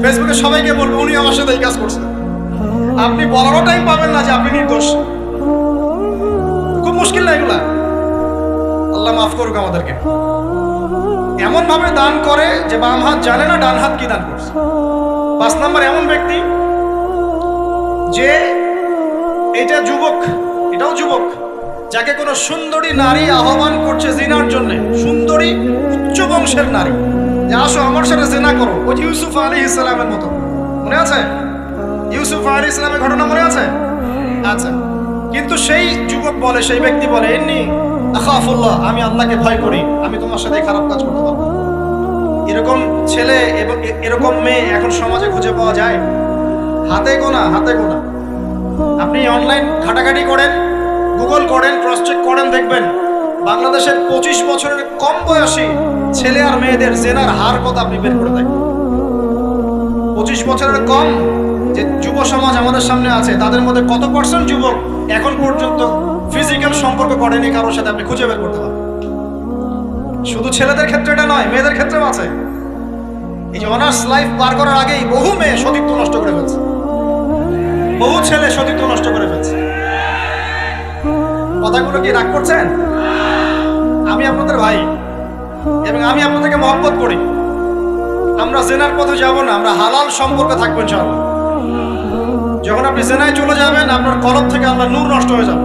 ফেসবুকে সবাইকে বলবে উনি আমার সাথে এই কাজ করছে। আপনি বলারও টাইম পাবেন না যে আপনি নির্দোষ। খুব মুশকিল না এগুলা? আল্লাহ মাফ করুক আমাদেরকে। এমন ভাবে দান করে যে বাম হাত জানে না ডান হাত কি দান করছে। 5 নম্বর এমন ব্যক্তি যে এটা যুবক, এটাও যুবক, যাকে কোনো সুন্দরী নারী আহ্বান করছে জিনার জন্য, সুন্দরী উচ্চ বংশের নারী, যে আসো আমার সাথে জিনা করো। ওই ইউসুফ আলাইহিস সালামের মতো, মনে আছে? ইউসুফ আলাইহিস সালামের ঘটনা মনে আছে? আচ্ছা, কিন্তু সেই যুবক বলে, সেই ব্যক্তি বলে, ইন্নী আখাফুল্লাহ, আমি আল্লাহকে ভয় করি, আমি তোমার সাথে খারাপ কাজ করতে পারবো। এরকম ছেলে এবং এরকম মেয়ে এখন সমাজে খুঁজে পাওয়া যায় হাতে গোনা, হাতে গোনা। আপনি অনলাইন ঘাটাঘাটি করেন, গুগল করেন, ক্রস চেক করেন, দেখবেন বাংলাদেশের 25 বছরের কম বয়সী ছেলে আর মেয়েদের জেনার হার কত আপনি বের করে দেখবেন। 25 বছরের কম যে যুব সমাজ আমাদের সামনে আছে, তাদের মধ্যে কত % যুবক এখন পর্যন্ত ফিজিক্যাল সম্পর্ক করেনি কারোর সাথে, আপনি খুঁজে বের করতে পারবেন। শুধু ছেলেদের ক্ষেত্রে এটা নয়, মেয়েদের ক্ষেত্রেও আছে। এই যে অনার্স লাইফ পার করার আগেই বহু মেয়ে সতীত্ব নষ্ট করে ফেলছে, বহু ছেলে সতীত্ব নষ্ট করে ফেলছে। কথাগুলো কি রাগ করছেন? আমি আপনাদের ভাই এবং আমি আপনাদেরকে মহব্বত করি। আমরা জেনার পথে যাব না, আমরা হালাল সম্পর্কে থাকবো ইনশাআল্লাহ। যখন আপনি জেনায় চলে যাবেন, আপনার কলব থেকে আল্লাহ নূর নষ্ট হয়ে যাবে।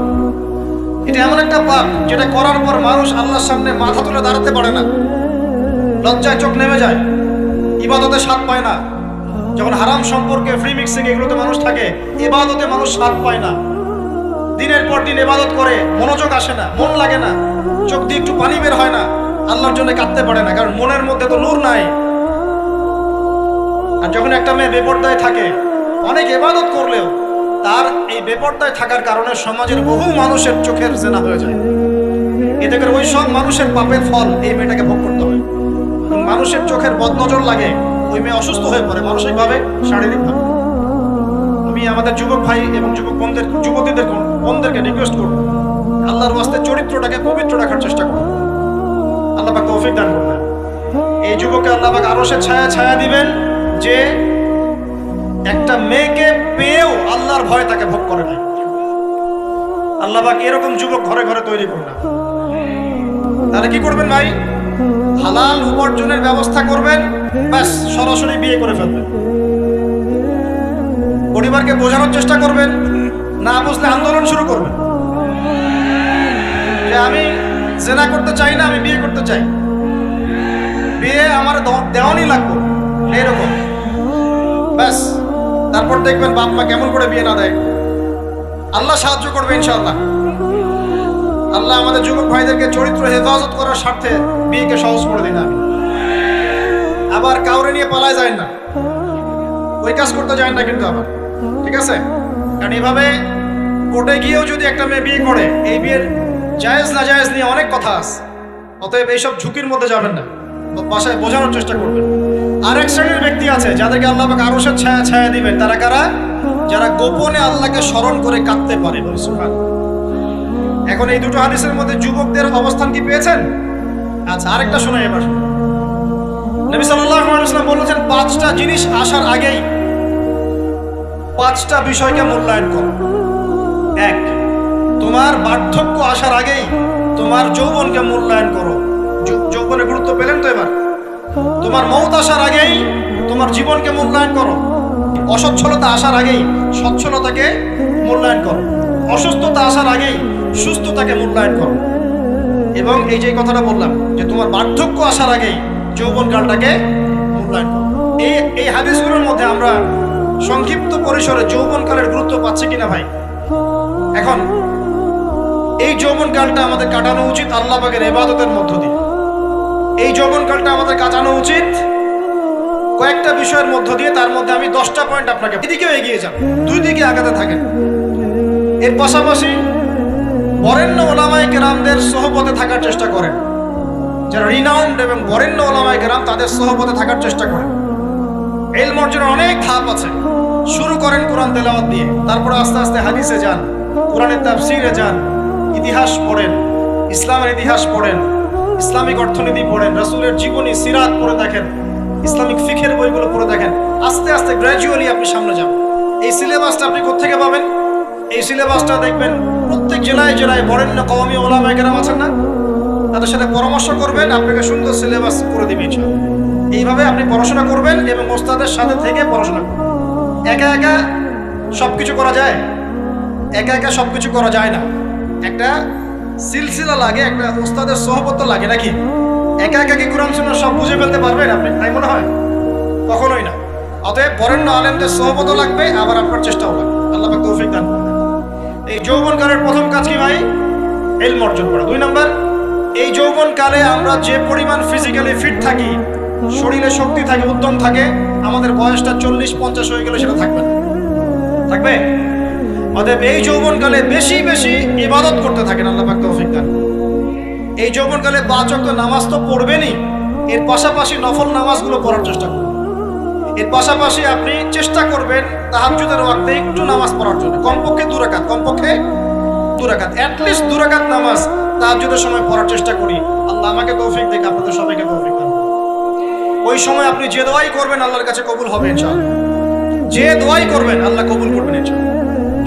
এটা এমন একটা পাপ যেটা করার পর মানুষ আল্লাহর সামনে মাথা তুলে দাঁড়াতে পারে না, লজ্জায় চোখ নেমে যায়, ইবাদতে স্বাদ পায় না। যখন হারাম সম্পর্কে, ফ্রি মিক্সিং, এগুলোতে মানুষ থাকে, ইবাদতে মানুষ স্বাদ পায় না। দিনের পর দিন ইবাদত করে মনোযোগ আসে না, মন লাগে না, চোখ দিয়ে একটু পানি বের হয় না, আল্লাহর জন্য কাঁদতে পারে না, কারণ মনের মধ্যে তো নূর নাই। আর যখন একটা মেয়ে বেপরদায় থাকে, অনেক ইবাদত করলেও তার এই বেপরদায় থাকার কারণে সমাজের বহু মানুষের চোখের জেনা হয়ে যায়। এতে করে ওই সব মানুষের পাপের ফল এই মেয়েটাকে ভোগ করতে হয়। মানুষের চোখের বদনজর লাগে, ওই মেয়ে অসুস্থ হয়ে পড়ে মানসিকভাবে, শারীরিকভাবে। আমি আমাদের যুবক ভাই এবং বোনদেরকে রিকোয়েস্ট করব, আল্লাহর ওয়াস্তে চরিত্রটাকে পবিত্র রাখার চেষ্টা করুন। আল্লাহ পাক তৌফিক দান করবেন। এই যুবককে আল্লাহ পাক আরশের ছায়া দিবেন, যে একটা মেয়েকে পেয়েও আল্লাহর ভয় তাকে ভোগ করে নাই। আল্লাহ পাক এরকম যুবক ঘরে ঘরে তৈরি করবেন। তাহলে কি করবেন ভাই? হালাল উপার্জনের ব্যবস্থা করবেন, ব্যাস সরাসরি বিয়ে করে ফেলবেন। পরিবারকে বোঝানোর চেষ্টা করবেন, না বুঝলে আন্দোলন শুরু করবেন যে আমি জেনা করতে চাই না, আমি বিয়ে করতে চাই, বিয়ে আমার দেওয়ানি লাগবে, এরকম। ব্যাস, তারপর দেখবেন বাপ মা কেমন করে বিয়ে না দেয়। আল্লাহ সাহায্য করবে ইনশাআল্লাহ। আল্লাহ আমাদের যুবক ভাইদেরকে চরিত্র হেফাজত করার স্বার্থে বিয়েকে সহজ করে দিন। আবার কাউরে নিয়ে পালায় যায় না, ওই কাজ করতে যায় না কিন্তু আবার, ঠিক আছে? কারণ এইভাবে কোর্টে গিয়েও যদি একটা মেয়ে বিয়ে করে, এই বিয়ের জায়েজ না জায়েজ নিয়ে অনেক কথা আছে। অতএব এইসব ঝুঁকির মধ্যে যাবেন না, বাসায় বোঝানোর চেষ্টা করবেন। আরেক শ্রেণীর ব্যক্তি আছে যাদেরকে আল্লাহ পাক আরশের ছায়া দিবেন। তারা কারা? যারা গোপনে আল্লাহকে স্মরণ করে কাঁদতে পারে। এখন এই দুটো হাদিসের মধ্যে যুবকদের অবস্থান কি পেয়েছেন? আচ্ছা, আরেকটা শোনাই এবার। নবী সাল্লাল্লাহু আলাইহি ওয়াসাল্লাম বলেছেন, 5টা জিনিস আসার আগেই 5টা বিষয়কে মূল্যায়ন করো। 1, তোমার বার্ধক্য আসার আগেই তোমার যৌবনকে মূল্যায়ন করো। যৌবনের গুরুত্ব পেলেন তো এবার? তোমার মওত আসার আগেই তোমার জীবনকে মূল্যায়ন করো। অসচ্ছলতা আসার আগেই সচ্ছলতাকে মূল্যায়ন করো। অসুস্থতা আসার আগেই সুস্থতাকে মূল্যায়ন করো। এবং এই যে কথাটা বললাম যে তোমার বার্ধক্য আসার আগেই যৌবনকালটাকে মূল্যায়ন করো। এই হাদিসগুলোর মধ্যে আমরা সংক্ষিপ্ত পরিসরে যৌবনকালের গুরুত্ব পাচ্ছি কিনা ভাই? এখন এই যৌবনকালটা আমাদের কাটানো উচিত আল্লাহ পাকের ইবাদতের মধ্য দিয়ে। এই যৌবনকালটা আমাদের কাটানো উচিত কয়েকটা বিষয়ের মধ্য দিয়ে। তার মধ্যে আমি 10টা পয়েন্ট আপনাকে এদিকেও এগিয়ে যান, দুই দিকে আগাতে থাকেন। এর পাশাপাশি বরেণ্য ওলামায়ে কেরামদের সোহবতে থাকার চেষ্টা করেন। যারা রিনাউন্ড এবং বরেণ্য ওলামায়ে কেরাম, তাদের সোহবতে থাকার চেষ্টা করেন। ইলম অর্জনের অনেক ধাপ আছে। শুরু করেন কোরআন তেলাওয়াত দিয়ে, তারপরে আস্তে আস্তে হাদিসে যান, কোরআনের তাফসীরে যান, ইতিহাস পড়েন, ইসলামের ইতিহাস পড়েন, ইসলামিক অর্থনীতি পড়েন, রাসূলের জীবনী সিরাত পড়ে দেখেন, ইসলামিক ফিকহের বইগুলো পড়ে দেখেন। আস্তে আস্তে গ্র্যাজুয়ালি আপনি সামনে যান। এই সিলেবাসটা আপনি কোত্থেকে পাবেন? এই সিলেবাসটা দেখবেন প্রত্যেক জেলায় জেলায় বরেণ্য কওমি ওলামায়ে কেরাম আছেন না, তাদের সাথে পরামর্শ করবেন, আপনাকে সুন্দর সিলেবাস করে দিবে ইনশাআল্লাহ। এইভাবে আপনি পড়াশোনা করবেন এবং ওস্তাদের সাথে থেকে পড়াশোনা করবেন। একা একা সবকিছু করা যায়? একা একা সবকিছু করা যায় না। একটা সিলসিলা লাগে, একটা ওস্তাদের সোহবত লাগে নাকি? একা একা কি কোরআন সুন্নাহ সব বুঝে ফেলতে পারবেন আপনি? তাই মনে হয়? কখনোই না। অতএব বরেণ্য আলেমদের সোহবত লাগবে, আবার আপনার চেষ্টাও লাগবে। আল্লাহ পাক তৌফিক দান করুন। এই যৌবনকালের প্রথম কাজ কি ভাই? ইলম অর্জন করা। 2 নাম্বার, এই যৌবনকালে আমরা যে পরিমাণ ফিজিক্যালি ফিট থাকি, শরীরে শক্তি থাকে, উদ্যম থাকে, আমাদের বয়সটা 40-50 হয়ে গেলে সেটা থাকবে না। থাকবে? অতএব এই যৌবনকালে বেশি বেশি ইবাদত করতে থাকেন। আল্লাহ পাক তৌফিক দান। এই যৌবনকালে 5 ওয়াক্ত নামাজ তো পড়বেনই, এর পাশাপাশি নফল নামাজগুলো পড়ার চেষ্টা করবেন। এর পাশাপাশি আপনি চেষ্টা করবেন তাহাজ্জুদের ওয়াক্তে একটু নামাজ পড়ার জন্য, কমপক্ষে 2 রাকাত, কমপক্ষে 2 রাকাত, অ্যাটলিস্ট 2 রাকাত নামাজ তাহাজ্জুদের সময় পড়ার চেষ্টা করি। আল্লাহ আমাকে তৌফিক দিক, আপনাদের সবাইকে তৌফিক দান। ওই সময় আপনি যে দোয়াই করবেন আল্লাহর কাছে কবুল হবে ইনশাআল্লাহ। যে দোয়াই করবেন আল্লাহ কবুল করবেন ইনশাআল্লাহ।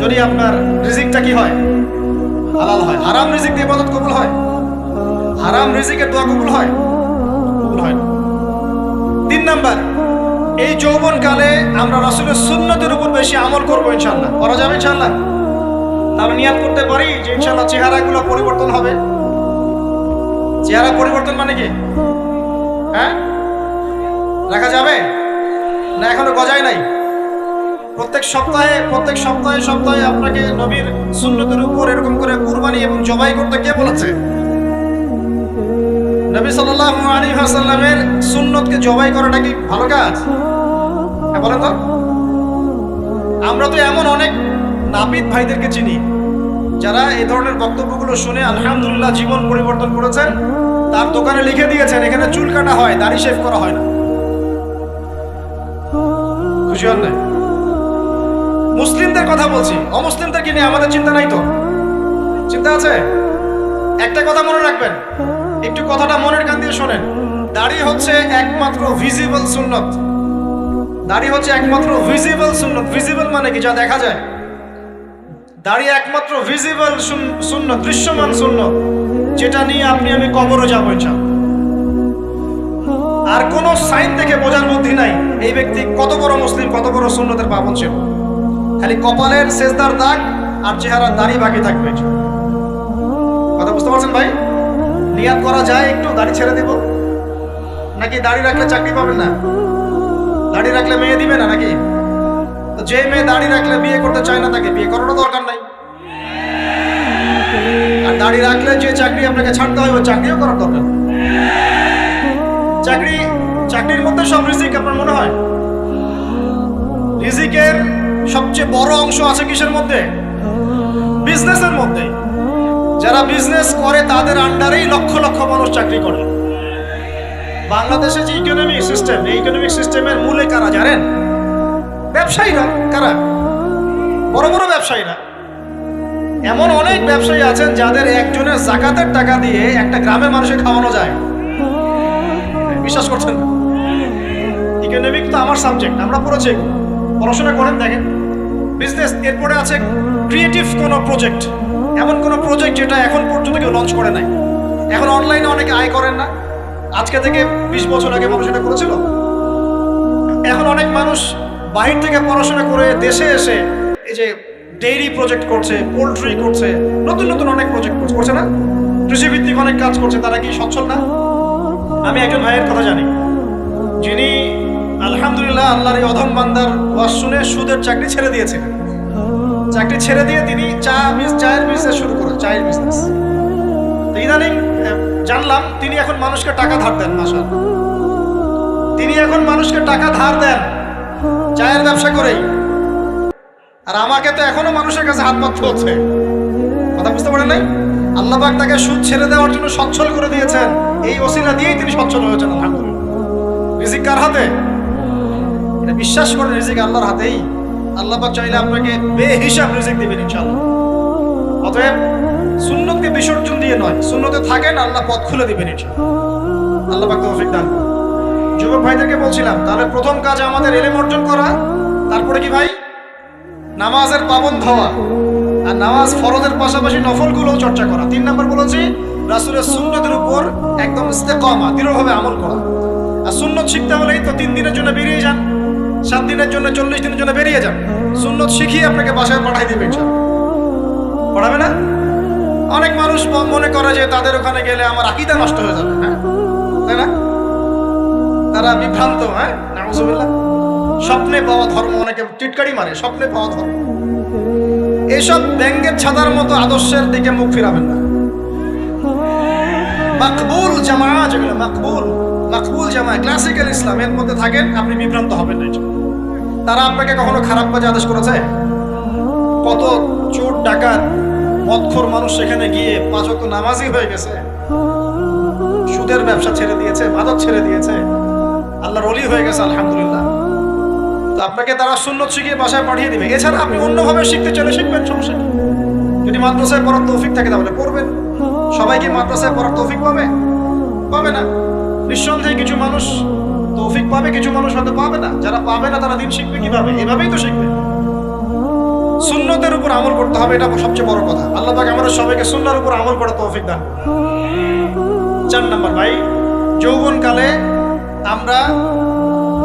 যদি আপনার রিজিকটা কি হয়? হালাল হয়। হারাম রিজিক দিয়ে ইবাদত কবুল হয়? হারাম রিজিকের দোয়া কবুল হয়? কবুল হয় না। 3 নাম্বার, এই যৌবনকালে আমরা রাসূলের সুন্নতের উপর বেশি আমল করব ইনশাআল্লাহ। করা যাবে ইনশাআল্লাহ? তাহলে নিয়াত করতে পারি যে ইনশাআল্লাহ চেহারাগুলো পরিবর্তন হবে। চেহারা পরিবর্তন মানে কি? হ্যাঁ, রাখা যাবে না? এখনো গজায় নাই। প্রত্যেক সপ্তাহে আপনাকে নবীর সুন্নতের উপর এরকম করে কুরবানি এবং জবাই করতে কে বলেছে? নবী সাল্লাল্লাহু আলাইহি ওয়াসাল্লামের সুন্নতকে জবাই করাটা কি ভালো কাজ? হ্যাঁ বলেন তো। আমরা তো এমন অনেক নাপিত ভাইদেরকে চিনি যারা এই ধরনের বক্তব্যগুলো শুনে আলহামদুলিল্লাহ জীবন পরিবর্তন করেছেন। তার দোকানে লিখে দিয়েছেন এখানে চুল কাটা হয়, দাড়ি শেভ করা হয় না। খুশি হন না? মুসলিমদের কথা বলছি, অমুসলিমদেরকে নিয়ে আমাদের চিন্তা নাই তো? চিন্তা আছে? একটা কথা মনে রাখবেন, একটু কথাটা মনের কান দিয়ে শোনেন। দাড়ি হচ্ছে একমাত্র ভিজিবল সুন্নত। দাড়ি হচ্ছে একমাত্র ভিজিবল সুন্নত। ভিজিবল মানে কি? যা দেখা যায়। দাড়ি একমাত্র ভিজিবল সুন্নত, দৃশ্যমান সুন্নত, যেটা নিয়ে আপনি আমি কবরে যাবো ইনশাআল্লাহ। আর কোন সাইন দেখে বোঝার বুদ্ধি নাই এই ব্যক্তি কত বড় মুসলিম, কত বড় সুন্নতের পাবন ছিল। খালি কপালের সেজদার দাগ আর চেহারার দাড়ি বাকি থাকবে। কথা বুঝতে পারছেন ভাই? নিয়াত করা যায় একটু দাড়ি ছেড়ে দিব, নাকি দাড়ি রাখলে চাকরি পাবেন না? দাড়ি রাখলে মেয়ে দিবে না নাকি? তো যে মেয়ে দাড়ি রাখলে বিয়ে করতে চায় না তাকে বিয়ে করারও দরকার নাই। আর দাড়ি রাখলে যে চাকরি আপনাকে ছাড়তে হয় ওই চাকরিও করার দরকার। চাকরির মধ্যে সব রিজিক আপনার মনে হয়? রিজিকের সবচেয়ে বড় অংশ আছে কিসের মধ্যে? বিজনেসের মধ্যে। যারা বিজনেস করে তাদের আন্ডারেই লক্ষ লক্ষ মানুষ চাকরি করে। বাংলাদেশে যে ইকোনমিক সিস্টেম, এই ইকোনমিক সিস্টেমের মূলে কারা জানেন? ব্যবসায়ীরা। কারা? বড় বড় ব্যবসায়ীরা। এমন অনেক ব্যবসায়ী আছেন যাদের একজনের যাকাতের টাকা দিয়ে একটা গ্রামের মানুষকে খাওয়ানো যায়। বিশ্বাস করছেন? ইকোনমিক তো আমার সাবজেক্ট, আমরা পড়েছি এগুলো, পড়াশোনা করেন দেখেন। বিজনেস, এরপরে আছে ক্রিয়েটিভ কোনো প্রজেক্ট, এমন কোনো প্রজেক্ট যেটা এখন পর্যন্ত কেউ লঞ্চ করে নাই। এখন অনলাইনে অনেকে আয় করেন না, আজকে থেকে 20 বছর আগে মানুষ এটা করেছিল। এখন অনেক মানুষ বাহির থেকে পড়াশোনা করে দেশে এসে এই যে ডেইরি প্রজেক্ট করছে, পোল্ট্রি করছে, নতুন নতুন অনেক প্রজেক্ট করছে না? কৃষিভিত্তিক অনেক কাজ করছে। তারা কি সচ্ছল না? আমি একজন ভাইয়ের কথা জানি যিনি আলহামদুলিল্লাহ আল্লাহর এই অধম বান্দার ওয়াজ শুনে সুদের চাকরি ছেড়ে দিয়েছিলেন। চাকরি ছেড়ে দিয়ে তিনি চায়ের বিজনেস শুরু করেন, চায়ের বিজনেস। ইদানিং জানলাম তিনি এখন মানুষকে টাকা ধার দেন। মাশাআল্লাহ, তিনি এখন মানুষকে টাকা ধার দেন চায়ের ব্যবসা করেই। আর আমাকে তো এখনো মানুষের কাছে হাত পাততে হচ্ছে। কথা বুঝতে পারেন নাই? আল্লাহ পাক তাকে সুদ ছেড়ে দেওয়ার জন্য সচ্ছল করে দিয়েছেন। এই ওসিলা দিয়েই তিনি সচ্ছল হয়েছেন। আলহামদুলিল্লাহ। রিজিক কার হাতে? এটা বিশ্বাস করেন, রিজিক আল্লাহর হাতেই। আল্লাহ পাক চাইলে আপনাকে বেহিসাব রিজিক দিবেন ইনশাআল্লাহ। অতএব সুন্নতকে বিসর্জন দিয়ে নয়, সুন্নতে থাকেন, আল্লাহ পথ খুলে দিবেন ইনশাআল্লাহ। আল্লাহ পাক তৌফিক দান করুন। যুবক ভাইদেরকে বলছিলাম, তাহলে প্রথম কাজ আমাদের ইলম অর্জন করা, তারপরে কি ভাই? নামাজের পাবন্দ হওয়া, আর নামাজ ফরজের পাশাপাশি নফলগুলোও চর্চা করা। 3 নম্বর বলেছি রাসূলের সুন্নতের উপর একদম ইস্তেকামা, দৃঢ়ভাবে আমল করা। আর সুন্নত শিখতে হলেই তো 3 দিনের জন্য বেরিয়ে যান, 7 দিনের জন্য, 40 দিনের জন্য বেরিয়ে যান। সুন্নত শিখিয়ে আপনাকে বাসায় পাঠাই দেবে ইনশাআল্লাহ। পড়াবে না? অনেক মানুষ মনে করে যে তাদের ওখানে গেলে আমার আকীদা নষ্ট হয়ে যাবে, হ্যাঁ, তাই না? তারা বিভ্রান্ত, হ্যাঁ, নাউজুবিল্লাহ। স্বপ্নে পাওয়া ধর্ম, অনেকে টিটকারি মারে, স্বপ্নে পাওয়া ধর্ম। এইসব ব্যাঙ্গের ছাতার মতো আদর্শের দিকে মুখ ফিরাবেন না। মাকবুল জামা, যেগুলো মাকবুল জামা, ক্লাসিক্যাল ইসলামের মধ্যে থাকেন, আপনি বিভ্রান্ত হবেন না। তারা আপনাকে কখনো খারাপ কাজে আদেশ করেছে? কত চোর ডাকাত মদখোর মানুষ সেখানে গিয়ে 5 ওয়াক্ত নামাজি হয়ে গেছে, সুদের ব্যবসা ছেড়ে দিয়েছে, মাদক ছেড়ে দিয়েছে, আল্লাহর ওলি হয়ে গেছে, আলহামদুলিল্লাহ। তো আপনাকে তারা সুন্নত শিখিয়ে বাসায় পাঠিয়ে দিবে। এছাড়া আপনি অন্যভাবে শিখতে চলে শিখবেন, সমস্যা কি? যদি মাদ্রাসায় পড়ার তৌফিক থাকে তাহলে পড়বেন। সবাই কি মাদ্রাসায় পড়ার তৌফিক পাবে? পাবে না। নিঃসন্দেহে কিছু মানুষ তৌফিক পাবে, কিছু মানুষ হয়তো পাবে না। যারা পাবে না তারা দিন শিখবে কিভাবে? এভাবেই তো শিখবে। সুন্নতের উপর আমল করতে হবে, এটা সবচেয়ে বড় কথা। আল্লাহ পাক আমাদের সবাইকে সুন্নাহর উপর আমল করার তৌফিক দান। 4 নম্বর ভাই, যৌবনকালে আমরা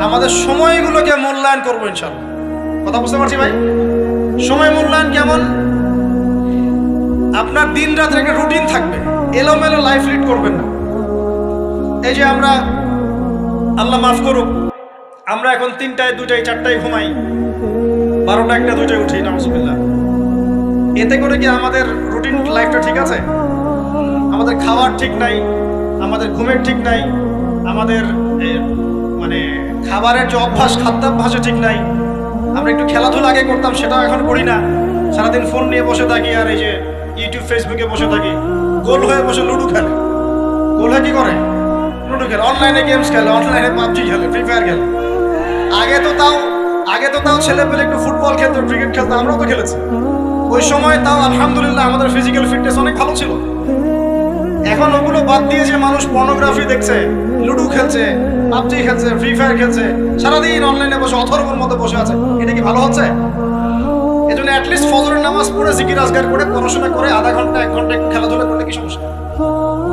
আমাদের সময়গুলোকে মূল্যায়ন করবো ইনশাআল্লাহ। কথা বুঝতে পারছি ভাই? সময় মূল্যায়ন কেমন? আপনার দিন রাতের একটা রুটিন থাকবে, এলোমেলো লাইফ লিড করবেন না। এই যে আমরা, আল্লাহ মাফ করুক, আমরা এখন 3টায় 2টায় 4টায় ঘুমাই, 12টা 1টা 2টায় উঠি, নাউজুবিল্লাহ। এতে করে কি আমাদের রুটিন লাইফটা ঠিক আছে? আমাদের খাওয়ার ঠিক নাই, আমাদের ঘুমের ঠিক নাই, আমাদের মানে খাবারের যে অভ্যাস, খাদ্যাভ্যাসও ঠিক নাই। আমরা একটু খেলাধুলা আগে করতাম, সেটাও এখন করি না। সারাদিন ফোন নিয়ে বসে থাকি, আর এই যে ইউটিউব ফেসবুকে বসে থাকি। গোল হয়ে বসে লুডো খেলে। গোল হয়ে কি করে? লুডো খেলে, অনলাইনে গেমস খেলে, অনলাইনে পাবজি খেলে, ফ্রি ফায়ার খেলে। আগে তো তাও ছেলে পেলে একটু ফুটবল খেলতো, ক্রিকেট খেলতো, আমরাও তো খেলেছি। ওই সময় তাও আলহামদুলিল্লাহ আমাদের ফিজিক্যাল ফিটনেস অনেক ভালো ছিল। এখন ওগুলো বাদ দিয়ে যে মানুষ পর্নোগ্রাফি দেখছে, লুডো খেলছে, পাবজি খেলছে, ফ্রি ফায়ার খেলছে, সারাদিন অনলাইনে বসে অথর্বর মতো বসে আছে, এটা কি ভালো হচ্ছে? এজন্য অ্যাটলিস্ট ফজরের নামাজ পড়ে জিকির আজগার করে পড়াশোনা করে আধা ঘন্টা 1 ঘন্টা খেলাধুলা করলে কি সমস্যা?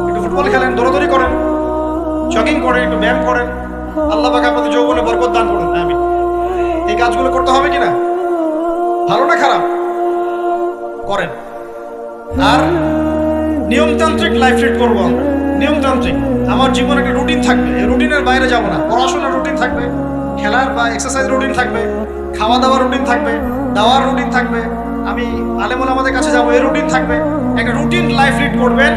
একটু ফুটবল খেলেন, দৌড়াদৌড়ি করেন, জগিং করেন, একটু ব্যায়াম করেন। আল্লাহ পাক আপনাদের যৌবনে বরকত দান করুন, আমিন। এই কাজগুলো করতে হবে কিনা? ভালো না খারাপ? করেন। আর নিয়মতান্ত্রিক লাইফ লিড করবো আমরা। নিয়মতান্ত্রিক, আমার জীবনে একটা রুটিন থাকবে, এই রুটিনের বাইরে যাব না। পড়াশোনার রুটিন থাকবে, খেলার বা এক্সারসাইজ রুটিন থাকবে, খাওয়া দাওয়ার রুটিন থাকবে, দাওয়ার রুটিন থাকবে, আমি আলেমুল আমাদের কাছে যাবো, এই রুটিন থাকবে। একটা রুটিন লাইফ লিড করবেন,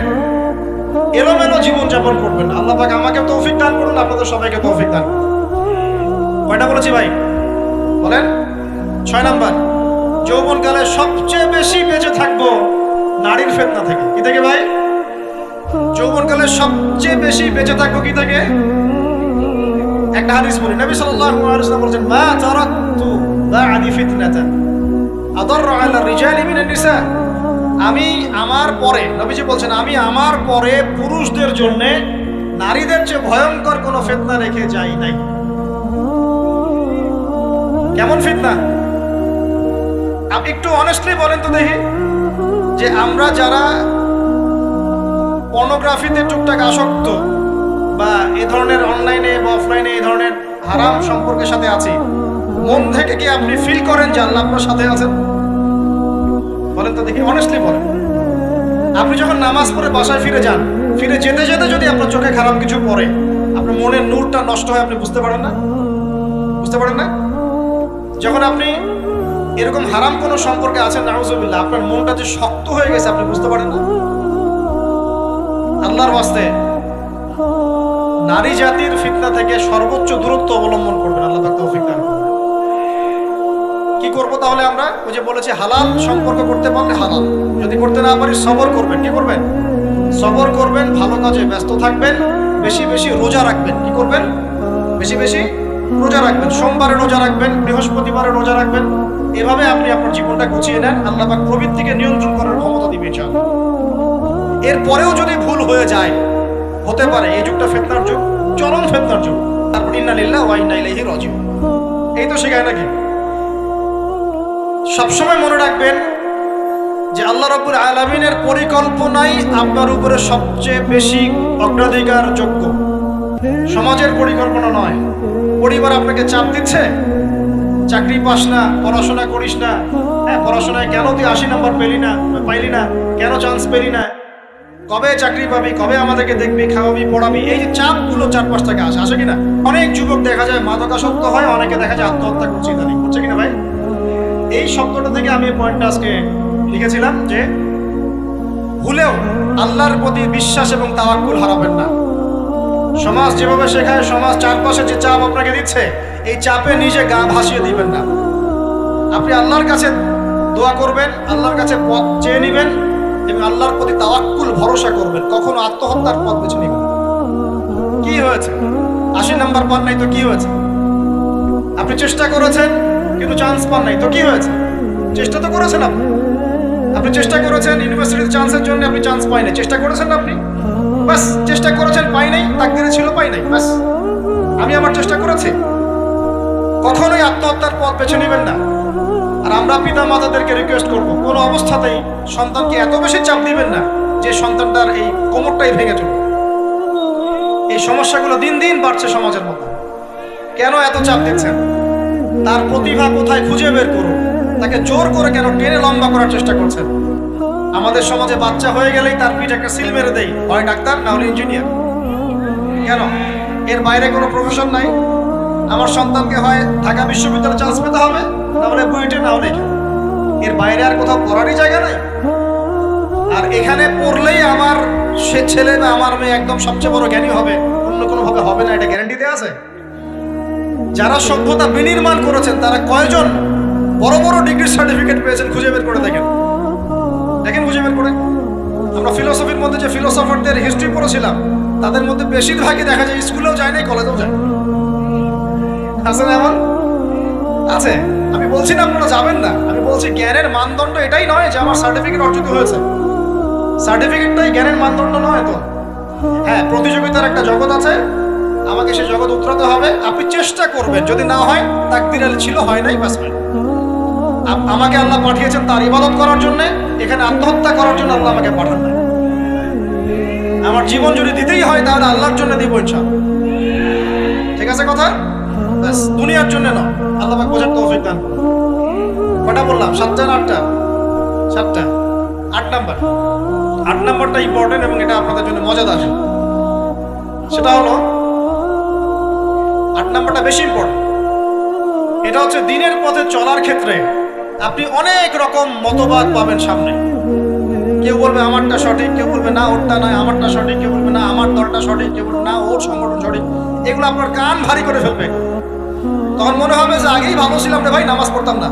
এলোমেলো জীবন যাপন করবেন। আল্লাহ পাক আমাকে তৌফিক দান করুন, আপনাদের সবাইকে তৌফিক দান করুন। কয়টা বলেছি ভাই? বলেন। 6 নাম্বার, যৌবনকালে সবচেয়ে বেশি বেঁচে থাকবো নারীর ফিতনা থেকে। কি থেকে ভাই? যৌবনকালে সবচেয়ে বেশি বেঁচে থাকবো কি থেকে? একটা হাদিস বলি, নবী সাল্লাল্লাহু আলাইহি ওয়াসাল্লাম বলেছেন, মা তারাকতু বা'দি ফিতনাতান আদাররু আলা রিজালি মিনান নিসা। আমি আমার পরে, নবীজি বলছেন, আমি আমার পরে পুরুষদের জন্য নারীদের চেয়ে ভয়ঙ্কর কোনো ফিতনা রেখে যাই নাই। কেমন ফিতনা? আপনি একটু অনেস্টলি বলেন তো দেখি, যে আমরা যারা পর্নোগ্রাফিতে টুকটাক আসক্ত বা এই ধরনের অনলাইনে বা অফলাইনে এই ধরনের হারাম সম্পর্কের সাথে আছি, মন থেকে কি আপনি ফিল করেন যে আল্লাহ আপনার সাথে আছেন? বলেন তো দেখি, অনেস্টলি বলেন। আপনি যখন নামাজ পড়ে বাসায় ফিরে যান, ফিরে যেতে যেতে যদি আপনার চোখে খারাপ কিছু পড়ে, আপনার মনের নূরটা নষ্ট হয়, আপনি বুঝতে পারেন না? বুঝতে পারেন না? যখন আপনি এরকম হারাম কোনো সম্পর্কে আছেন, নাউজুবিল্লাহ, আপনার মনটা যে শক্ত হয়ে গেছে আপনি বুঝতে পারেন না। আল্লাহর ওয়াস্তে নারী জাতির ফিতনা থেকে সর্বোচ্চ দূরত্ব অবলম্বন করবেন। আল্লাহ পাক তৌফিক দান করুন। কি করব তাহলে আমরা? ওই যে বলেছি হালাল সম্পর্ক করতে পারলে হালাল, যদি করতে না পারি সবর করবেন। কি করবেন? সবর করবেন, ভালো কাজে ব্যস্ত থাকবেন, বেশি বেশি রোজা রাখবেন। কি করবেন? বেশি বেশি রোজা রাখবেন। সোমবারে রোজা রাখবেন, বৃহস্পতিবারে রোজা রাখবেন। এভাবে আপনি আপনার জীবনটা গুছিয়ে নেন, আল্লাহ পাক প্রবৃত্তিকে নিয়ন্ত্রণ করার ক্ষমতা দিবেন ইনশাআল্লাহ। এরপরেও যদি ভুল হয়ে যায়, হতে পারে এই যুগটা ফিতনার যুগ, চরম ফিতনার যুগ। তারপর ইন্না লিল্লাহি ওয়া ইন্না ইলাইহি রাজিউন, এই তো শেখায় নাকি? সবসময় মনে রাখবেন যে আল্লাহ রাব্বুল আলামিনের পরিকল্পনাই আপনার উপরে সবচেয়ে বেশি অগ্রাধিকার যোগ্য, সমাজের পরিকল্পনা নয়। পরিবার আপনাকে চাপ দিচ্ছে, চাকরি পাস না, পড়াশোনা করিস না, হ্যাঁ পড়াশোনায় কেন তুই 80 নম্বর পাইলি না, কেন চান্স পেলি না, কবে চাকরি পাবি, কবে আমাদেরকে দেখবি, খাওয়াবি, পড়াবি, এই যে চাপগুলো চারপাশ থেকে আসে কিনা? অনেক যুবক দেখা যায় মাদকাসক্ত হয়, অনেকে দেখা যায় আত্মহত্যা করছে, ইদানিং হচ্ছে কিনা ভাই? এই শব্দটা থেকে আমি এই পয়েন্টটা আজকে লিখেছিলাম যে ভুলেও আল্লাহর প্রতি বিশ্বাস এবং তাওয়াক্কুল হারাবেন না। সমাজ যেভাবে শেখায়, সমাজ চারপাশে যে চাপ আপনাকে দিচ্ছে, এই চাপে নিজে গা ভাসিয়ে দিবেন না। আপনি আল্লাহর কাছে দোয়া করবেন, আল্লাহর কাছে পথ চেয়ে নেবেন এবং আল্লাহর প্রতি তাওয়াক্কুল ভরসা করবেন। কখনো আত্মহত্যার পথ বেছে নেবেন। কি হয়েছে? 80 নাম্বার পান নাই তো কি হয়েছে? আপনি চেষ্টা করেছেন কিন্তু চান্স পান নাই তো কি হয়েছে? চেষ্টা তো করেছেন আপনি চেষ্টা করেছেন ইউনিভার্সিটিতে চান্সের জন্য, আপনি চান্স পাই নাই, চেষ্টা করেছেন আপনি, বাস চেষ্টা করেছেন, পাই নাই, তাকদীরে ছিল পাই নাই, বাস আমি আমার চেষ্টা করেছি। কখনোই আত্মহত্যার পথ বেছে নেবেন না। আর আমরা পিতা মাতাদেরকে রিকোয়েস্ট করব, কোনো অবস্থাতেই সন্তানকে এত বেশি চাপ দিবেন না যে সন্তানটার এই কোমরটাই ভেঙে চলবে। এই সমস্যাগুলো দিন দিন বাড়ছে সমাজের মধ্যে। কেন এত চাপ দিচ্ছেন? তার প্রতিভা কোথায় খুঁজে বের করুন। তাকে জোর করে কেন টেনে লম্বা করার চেষ্টা করছেন? আমাদের সমাজে বাচ্চা হয়ে গেলেই তার পিঠে একটা সিল মেরে দেয়, হয় ডাক্তার না হলে ইঞ্জিনিয়ার। কেন? এর বাইরে কোনো প্রফেশন নাই। আমার সন্তানকে হয় ঢাকা বিশ্ববিদ্যালয়ে চান্স পেতে হবে, না হলে বুয়েটে, না হলে এখানে। এর বাইরে আর কোথাও পড়ারই জায়গা নাই। আর এখানে পড়লেই আমার সে ছেলে বা আমার মেয়ে একদম সবচেয়ে বড় জ্ঞানী হবে, অন্য কোনোভাবে হবে না, এটা গ্যারান্টি দেওয়া আছে? যারা সভ্যতা বিনির্মাণ করেছেন তারা কয়জন বড় বড় ডিগ্রি সার্টিফিকেট পেয়েছেন? খুঁজে বের করে দেখেন, খুঁজে বের করে। আমরা ফিলোসফির মধ্যে যে ফিলোসফারদের হিস্ট্রি পড়েছিলাম, তাদের মধ্যে বেশিরভাগই দেখা যায় স্কুলেও যায় নাই, কলেজেও যায়। আছে না? এমন আছে। আমি বলছি না আপনারা যাবেন না, আমি বলছি জ্ঞানের মানদণ্ড এটাই নয় যে আমার সার্টিফিকেট অর্জিত হয়েছে। সার্টিফিকেটটাই জ্ঞানের মানদণ্ড নয় তো। হ্যাঁ, প্রতিযোগিতার একটা জগৎ আছে, আমাকে সে জগৎ উতরাতে হবে। আপনি চেষ্টা করবেন, যদি না হয় তাকদীরে ছিল, হয় নাই, বাস হয়। আমাকে আল্লাহ পাঠিয়েছেন তার ইবাদত করার জন্য, এখানে আত্মহত্যা করার জন্য আল্লাহ আমাকে পাঠান নাই। আমার জীবন যদি দিতেই হয় তাহলে আল্লাহর জন্য দিব ইনশাআল্লাহ। ঠিক আছে কথা? বাস, দুনিয়ার জন্য না। আল্লাহ পাক বোঝার তৌফিক দান করুন। কটা বললাম? 7টা না 8টা? 7টা। 8 নাম্বার। 8 নাম্বারটা ইম্পর্টেন্ট এবং এটা আপনাদের জন্য মজাদার। সেটা হলো 8 নাম্বারটা বেশি ইম্পর্টেন্ট। এটা হচ্ছে দিনের পথে চলার ক্ষেত্রে আপনি অনেক রকম মতবাদ পাবেন সামনে। কেউ বলবে আমারটা সঠিক, কেউ বলবে না ওরটা নয়, আমারটা সঠিক, কেউ বলবে না আমার দলটা সঠিক, কেউ বলবে না ওর সংগঠন সঠিক। এগুলো আপনার কান ভারী করে ফেলবে। তখন মনে হবে যে আগেই ভালো ছিলাম রে ভাই, নামাজ পড়তাম না।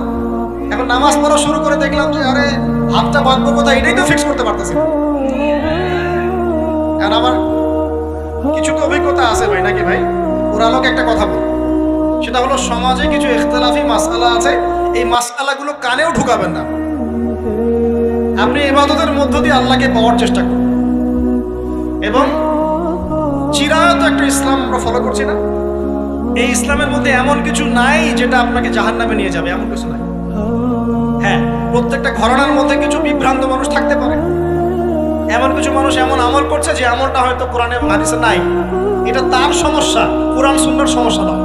এখন নামাজ পড়া শুরু করে দেখলাম যে আরে হাতটা বাঁধবো কোথায়, এটাই তো ফিক্স করতে পারতেছি। কারণ আমার কিছু তো অভিজ্ঞতা আছে ভাই, নাকি ভাই? ওর আলোকে একটা কথা বল, সেটা হলো সমাজে কিছু ইখতিলাফি মাসআলা আছে, এই মাসআলাগুলো কানেও ঢুকাবেন না। আপনি ইবাদতের মধ্য দিয়ে আল্লাহকে পাওয়ার চেষ্টা করুন। এবং চিরায়ত একটা ইসলাম আমরা ফলো করছি না, এই ইসলামের মধ্যে এমন কিছু নাই যেটা আপনাকে জাহান্নামে নিয়ে যাবে, এমন কিছু নাই। হ্যাঁ, প্রত্যেকটা ঘরানার মধ্যে কিছু বিভ্রান্ত মানুষ থাকতে পারে। এমন কিছু মানুষ এমন আমল করছে যে আমলটা হয়তো কোরআনে এবং হাদিসে নাই। এটা তার সমস্যা, কোরআন সুন্নাহর সমস্যা নয়।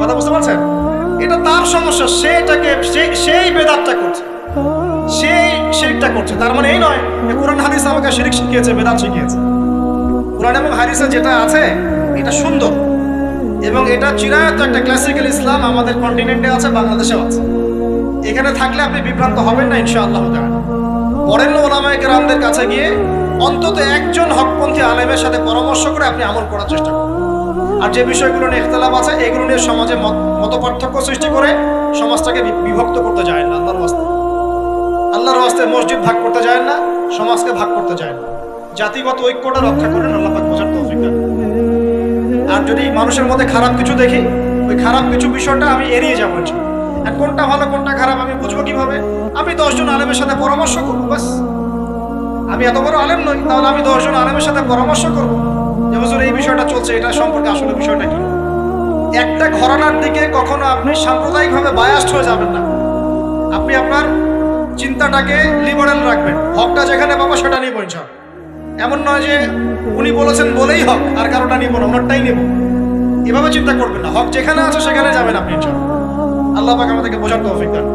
কথা বুঝতে পারছেন? এটা তার সমস্যা, সে এটাকে সেই বেদাতটা করছে, সেই শিরকটা করছে। তার মানে এই নয় যে কোরআন হাদিস আমাকে শিরক শিখিয়েছে, বেদাত শিখিয়েছে। কোরআন এবং হাদিসে যেটা আছে এটা সুন্দর, এবং এটা চিরায়ত একটা ক্লাসিক্যাল ইসলাম আমাদের কন্টিনেন্টে আছে, বাংলাদেশেও আছে। এখানে থাকলে আপনি বিভ্রান্ত হবেন না ইনশাআল্লাহ তাআলা। বরেণ্য ওলামায়ে কেরামদের কাছে গিয়ে অন্তত একজন হকপন্থী আলেমের সাথে পরামর্শ করে আপনি আমল করার চেষ্টা করুন। আর যে বিষয়গুলো নিয়ে ইখতিলাফ আছে এগুলো নিয়ে সমাজে মত পার্থক্য সৃষ্টি করে সমাজটাকে বিভক্ত করতে যায় না। আল্লাহর ওয়াস্তে মসজিদ ভাগ করতে যায় না, সমাজকে ভাগ করতে যায় না। জাতিগত ঐক্যটা রক্ষা করেন, আল্লাহ পাক বোঝার তৌফিক দান। আর যদি মানুষের মধ্যে খারাপ কিছু দেখি, ওই খারাপ কিছু বিষয়টা আমি এড়িয়ে যাবো। আর কোনটা ভালো কোনটা খারাপ আমি বুঝবো কিভাবে? আমি 10 জন আলেমের সাথে পরামর্শ করবো, বাস। আমি এত বড় আলেম নই, তাহলে আমি 10 জন আলেমের সাথে পরামর্শ করবো যে হুজুর এই বিষয়টা চলছে, এটা সম্পর্কে আসলে বিষয়টা কি। একটা ঘরানার দিকে কখনো আপনি সাম্প্রদায়িকভাবে বায়াসড হয়ে যাবেন না। আপনি আপনার চিন্তাটাকে লিবারেল রাখবেন, হকটা যেখানে পাবো সেটা নিব ইনশাআল্লাহ। এমন নয় যে উনি বলেছেন বলেই হক আর কারোটা নিব না, ওনারটাই নেব, এভাবে চিন্তা করবেন না। হক যেখানে আছে সেখানে যাবেন আপনি ইনশাআল্লাহ। আল্লাহ পাক আমাদেরকে বোঝার তৌফিক দান।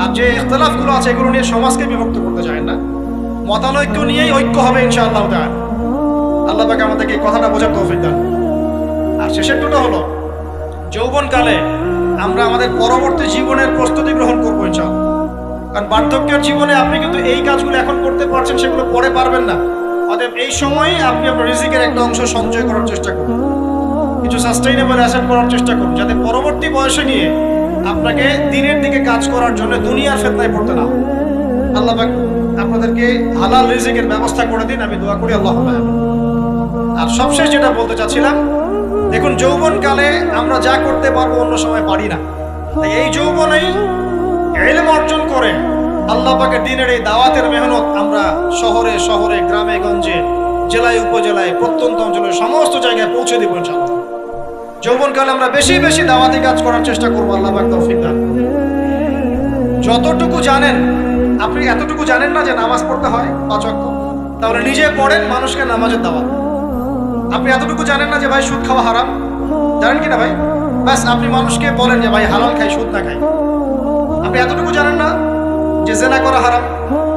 আর যে ইখতিলাফগুলো আছে এগুলো নিয়ে সমাজকে বিভক্ত করতে যায় না, মতানৈক্য নিয়েই ঐক্য হবে ইনশাআল্লাহ তাআলা। আল্লাহ পাক আমাদেরকে এই কথাটা বোঝার তৌফিক দান। আর শেষের দুটো হলো যৌবনকালে আমরা আমাদের পরবর্তী জীবনের প্রস্তুতি গ্রহণ করবো ইনশাআল্লাহ। কারণ বার্ধক্যের জীবনে আপনি কিন্তু এই কাজগুলো এখন করতে পারছেন, সেগুলো পরে পারবেন না। অতএব এই সময়ে আপনি আপনার রিজিকের একটা অংশ সঞ্চয় করার চেষ্টা করুন, কিছু সাস্টেইনেবল অ্যাসেট করার চেষ্টা করুন, যাতে পরবর্তী বয়সে গিয়ে আপনাকে দিনের দিকে কাজ করার জন্য দুনিয়ার ফিতনায় পড়তে না। আল্লাহ পাক আপনাদেরকে হালাল রিজিকের ব্যবস্থা করে দিন, আমি দোয়া করি আল্লাহুম্মা আমিন। আর সবশেষ যেটা বলতে চাচ্ছিলাম, দেখুন যৌবনকালে আমরা যা করতে পারবো অন্য সময় পারি না। তাই এই যৌবনেই ইলম অর্জন করে আল্লাহ পাকের দ্বীনের এই দাওয়াতের মেহনত আমরা শহরে শহরে, গ্রামে গঞ্জে, জেলায় উপজেলায়, প্রত্যন্ত অঞ্চলে সমস্ত জায়গায় পৌঁছে দেব ইনশাআল্লাহ। যৌবনকালে আমরা বেশি বেশি দাওয়াতি কাজ করার চেষ্টা করবো, আল্লাহ পাক তৌফিক দান। যতটুকু জানেন, আপনি এতটুকু জানেন না যে নামাজ পড়তে হয় 5 ওয়াক্ত, তাহলে নিজে পড়েন, মানুষকে নামাজের দাওয়াত। আপনি এতটুকু জানেন না যে ভাই সুদ খাওয়া হারাম, জানেন কি না ভাই? ব্যাস আপনি মানুষকে বলেন যে ভাই হালাল খাই, সুদ না খাই। আপনি এতটুকু জানেন না যে জেনা করা হারাম,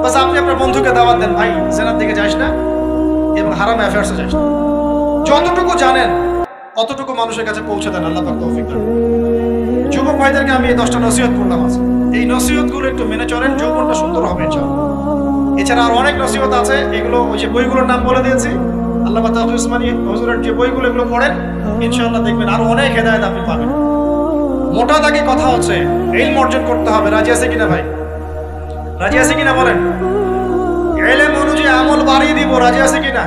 বাস আপনি আপনার বন্ধুকে দাওয়াত দেন, ভাই জেনার দিকে যাইস না এবং হারাম অ্যাফেয়ার্সে যাইস না। যতটুকু জানেন অতটুকু মানুষের কাছে পৌঁছে দেন, আল্লাহ পাক তৌফিক দান। যুবক ভাইদেরকে আমি এই 10টা নসিহত করলাম আজ। এই নসিহতগুলো একটু মেনে চলেন, যৌবনটা সুন্দর হবে ইনশাআল্লাহ। এছাড়া আর অনেক নসিহত আছে, এগুলো ওই যে বইগুলোর নাম বলে দিয়েছি, আল্লামা তাজউল উসমানী হুজুরের যে বইগুলো এগুলো পড়েন, ইনশাআল্লাহ দেখবেন আরো অনেক হেদায়েত আপনি পাবেন। মোটা দাগে কথা হচ্ছে ইলম অর্জন করতে হবে। রাজি আছে কিনা ভাই? রাজি আছে কিনা বলেন? ইলম অনুযায়ী আমল বাড়িয়ে দিব, রাজি আছে কিনা?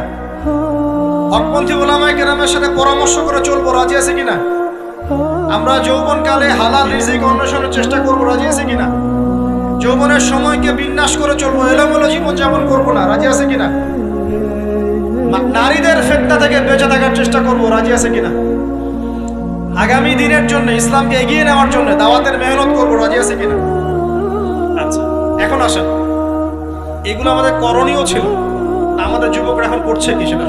হকপন্থী উলামায়ে কেরামের সাথে পরামর্শ করে চলবো, রাজি আছে কিনা? আমরা যৌবনকালে হালাল রিজিক অন্বেষণের চেষ্টা করবো, রাজি আছে কিনা? যৌবনের সময়কে বিন্যাস করে চলবো, এলোমেলো জীবন যাপন করবো না, রাজি আছে কিনা? নারীদের ফিতনা থেকে বেঁচে থাকার চেষ্টা করবো, রাজি আছে কিনা? আগামী দিনের জন্য, ইসলামকে এগিয়ে নেওয়ার জন্য দাওয়াতের মেহনত করবো, রাজি আছে কিনা? আচ্ছা, এখন আসেন, এগুলো আমাদের করণীয় ছিল, আমাদের যুবকরা এখন করছে কি সেটা?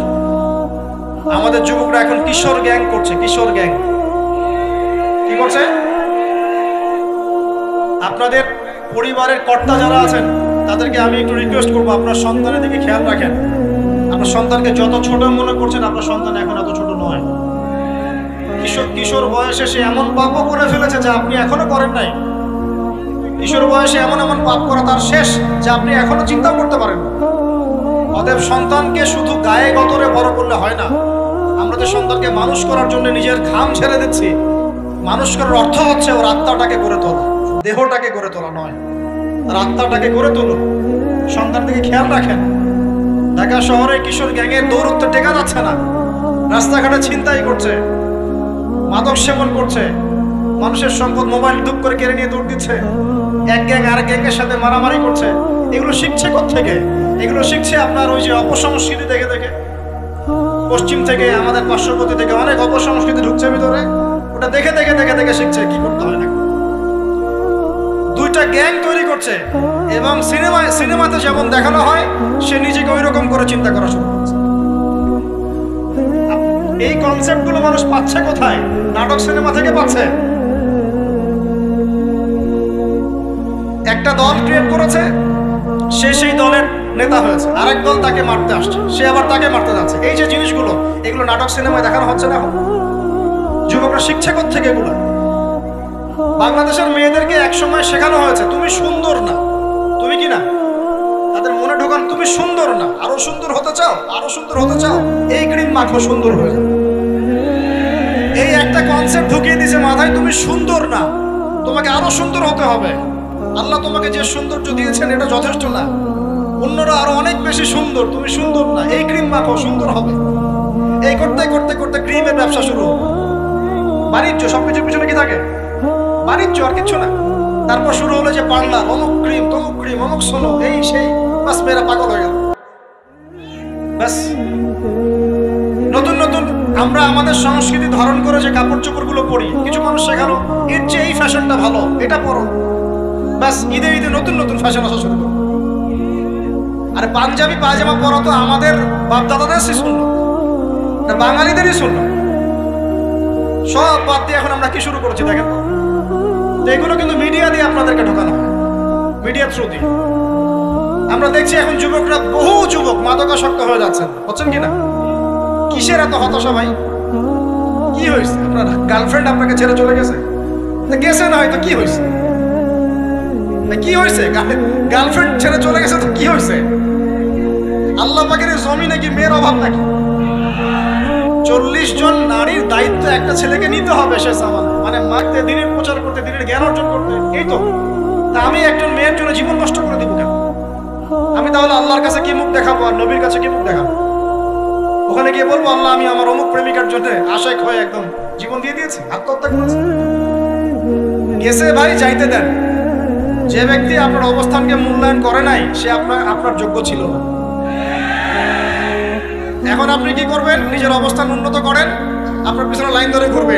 আমাদের যুবকরা এখন কিশোর গ্যাং করছে। কিশোর গ্যাং কি করছে? আপনাদের পরিবারের কর্তা যারা আছেন তাদেরকে আমি একটু রিকোয়েস্ট করবো, আপনার সন্তানের দিকে খেয়াল রাখেন। আপনার সন্তানকে যত ছোট মনে করছেন, আপনার সন্তান এখন এত ছোট নয়। কিশোর বয়সে সে এমন পাপও করে ফেলেছে যা আপনি এখনো করেন নাই। কিশোর বয়সে এমন এমন পাপ করা তার শেষ যা আপনি এখনো চিন্তা করতে পারেন না। অতএব সন্তানকে শুধু গায়ে গতরে বড় করলে হয় না। আমরা যে সন্তানকে মানুষ করার জন্য নিজের ঘাম ছেড়ে দিচ্ছি, মানুষ করার অর্থ হচ্ছে ওর আত্মাটাকে গড়ে তোলা, দেহটাকে গড়ে তোলা নয়, আর আত্মাটাকে গড়ে তোলো। সন্তান থেকে খেয়াল রাখেন। ঢাকা শহরে কিশোর গ্যাংয়ের দৌরত্ব টেকা যাচ্ছে না। রাস্তাঘাটে ছিনতাই করছে, মাদক সেবন করছে, মানুষের সম্পদ মোবাইল ধুপ করে কেড়ে নিয়ে দৌড় দিচ্ছে, এক গ্যাং আরেক গ্যাংয়ের সাথে মারামারি করছে। এগুলো শিখছে কোত্থেকে? এগুলো শিখছে আপনার ওই যে অপসংস্কৃতি দেখে দেখে। পশ্চিম থেকে, আমাদের পার্শ্ববর্তী থেকে অনেক অপসংস্কৃতি ঢুকছে ভিতরে, ওটা দেখে দেখে দেখে দেখে শিখছে কি করতে হয় না। দুইটা গ্যাং তৈরি করছে এবং সিনেমাতে যেমন দেখানো হয় সে নিজেকে ওই রকম করে চিন্তা করা শুরু করছে। এই কনসেপ্টগুলো মানুষ পাচ্ছে কোথায়? নাটক সিনেমা থেকে পাচ্ছে। একটা দল ক্রিয়েট করেছে, সে সেই দলের নেতা হয়েছে, আরেক দল তাকে মারতে আসছে, সে আবার তাকে মারতে যাচ্ছে। এই যে জিনিসগুলো, এগুলো নাটক সিনেমায় দেখানো হচ্ছে না এখন। যুবকরা শিখছে কোত্থেকে এগুলো? বাংলাদেশের মেয়েদেরকে একসময় শেখানো হয়েছে তুমি সুন্দর না, তুমি কি না, তাদের মনে ঢোকান তুমি সুন্দর না, আরো সুন্দর হতে চাও, আরো সুন্দর হতে চাও, এই ক্রিম মাখো সুন্দর হয়ে যাবে। এই একটা কনসেপ্ট ঢুকিয়ে দিয়েছে মাথায়, তুমি সুন্দর না, তোমাকে আরো সুন্দর হতে হবে। আল্লাহ তোমাকে যে সৌন্দর্য দিয়েছেন এটা যথেষ্ট না, অন্যরা আরো অনেক বেশি সুন্দর, তুমি সুন্দর না, এই ক্রিম মাখো সুন্দর হবে। এই করতে করতে করতে ক্রিমের ব্যবসা শুরু, বাণিজ্য, সবকিছুর পিছনে কি থাকে? বাণিজ্য, আর কিচ্ছু না। তারপর শুরু হলো যে পার্লার, অমুক ক্রিম তমুক ক্রিম, অমুক সোনো, এই সেই, বাস মেয়েরা পাগল হয়ে গেল। বাস নতুন নতুন আমরা আমাদের সংস্কৃতি ধারণ করে যে কাপড় চোপড় গুলো পরি, কিছু মানুষ শেখালো এর চেয়ে এই ফ্যাশনটা ভালো, এটা পরো। বাস ঈদে ঈদে নতুন নতুন ফ্যাশন আসা শুরু করো। আরে পাঞ্জাবি পায়জামা পরা তো আমাদের বাপ দাদাদের শুনলো, বাঙালিদেরই শুনলো। সব বাদ দিয়ে এখন আমরা কি শুরু করেছি দেখেন তো? এগুলো কিন্তু মিডিয়া দিয়ে আপনাদেরকে ঢোকানো হয়, মিডিয়া থ্রু দিয়ে। আমরা দেখছি এখন যুবকরা, বহু যুবক মাদকাসক্ত হয়ে যাচ্ছেন, হচ্ছেন কিনা? কিসের এত হতাশা ভাই? কি হয়েছে? আপনার গার্লফ্রেন্ড আপনাকে ছেড়ে চলে গেছে? গেছে না হয়তো, কি হয়েছে? কি হয়েছে? গার্লফ্রেন্ড ছেড়ে চলে গেছে তো কি হয়েছে? আল্লাহ পাকের জমিনে কি মেয়ের অভাব নাকি? 40 জন নারীর দায়িত্ব একটা ছেলেকে নিতে হবে শেষ জামানায়, মানে মাখতে, দিনের প্রচার করতে, দিনের জ্ঞান অর্জন করতে। এই তো, তা আমি একজন মেয়ের জন্য জীবন নষ্ট করে দিব কেন? আমি তাহলে আল্লাহর কাছে কি মুখ দেখাবো আর নবীর কাছে কি মুখ দেখাবো? ওখানে গিয়ে বলবো আল্লাহ আমি আমার অমুক প্রেমিকার জন্য আশেক হয়ে একদম জীবন দিয়ে দিয়েছি, আত্মহত্যা করেছি? গেছে ভাই, যাইতে দেন। যে ব্যক্তি আপনার অবস্থানকে মূল্যায়ন করে নাই সে আপনার যোগ্য ছিল না। এখন আপনি কি করবেন? নিজের অবস্থান উন্নত করেন, আপনার পিছনে লাইন ধরে ঘুরবে।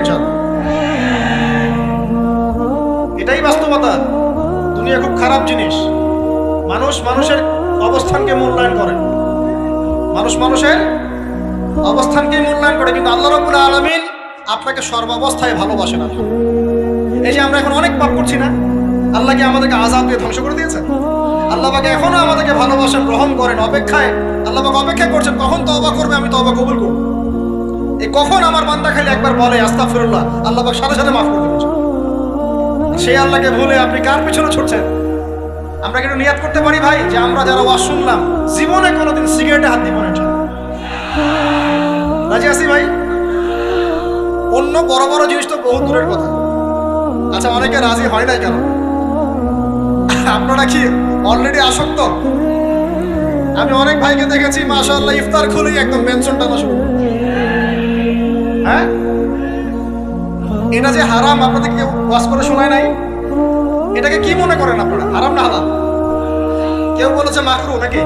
এটাই বাস্তবতা। দুনিয়া খুব খারাপ জিনিস। মানুষ মানুষের অবস্থানকে মূল্যায়ন করে, মানুষ মানুষের অবস্থানকে মূল্যায়ন করে, কিন্তু আল্লাহ রাব্বুল আলামিন আপনাকে সর্বাবস্থায় ভালোবাসেন। এই যে আমরা এখন অনেক পাপ করছি না, আল্লাহ কি আমাদেরকে আযাব দিয়ে ধ্বংস করে দিয়েছেন? আল্লাহ পাক এখনো আমাদেরকে ভালোবাসেন, গ্রহণ করেন, অপেক্ষায়। আল্লাহ পাক অপেক্ষা করছেন কখন তওবা করবে, আমি তওবা কবুল করব। এই কখন আমার বান্দা খালি একবার বলে আস্তাগফিরুল্লাহ, আল্লাহ পাক সাথে সাথে মাফ করে দিবেন। সেই আল্লাহকে ভুলে আপনি কার পিছনে ছুটছেন? আমরা কিন্তু নিয়াত করতে পারি ভাই যে আমরা যারা ওয়াজ শুনলাম জীবনে কোনোদিন সিগারেটে হাত দিব না। রাজি আছি ভাই? অন্য বড় বড় জিনিস তো বহু দূরের কথা। আচ্ছা, অনেকে রাজি হয় নাই কেন? আপনারা কি অলরেডি আসক্ত? আমি অনেক ভাইকে দেখেছি মাশাআল্লাহ ইফতার খুলেই একদম মেনশন টানা শুরু। হ্যাঁ, এটা যে হারাম আপনাদের কেউ ওয়াজ করে শোনায় নাই? এটাকে কি মনে করেন আপনারা, হারাম না হালাল? কেউ বলেছে মাকরুহ, নাকি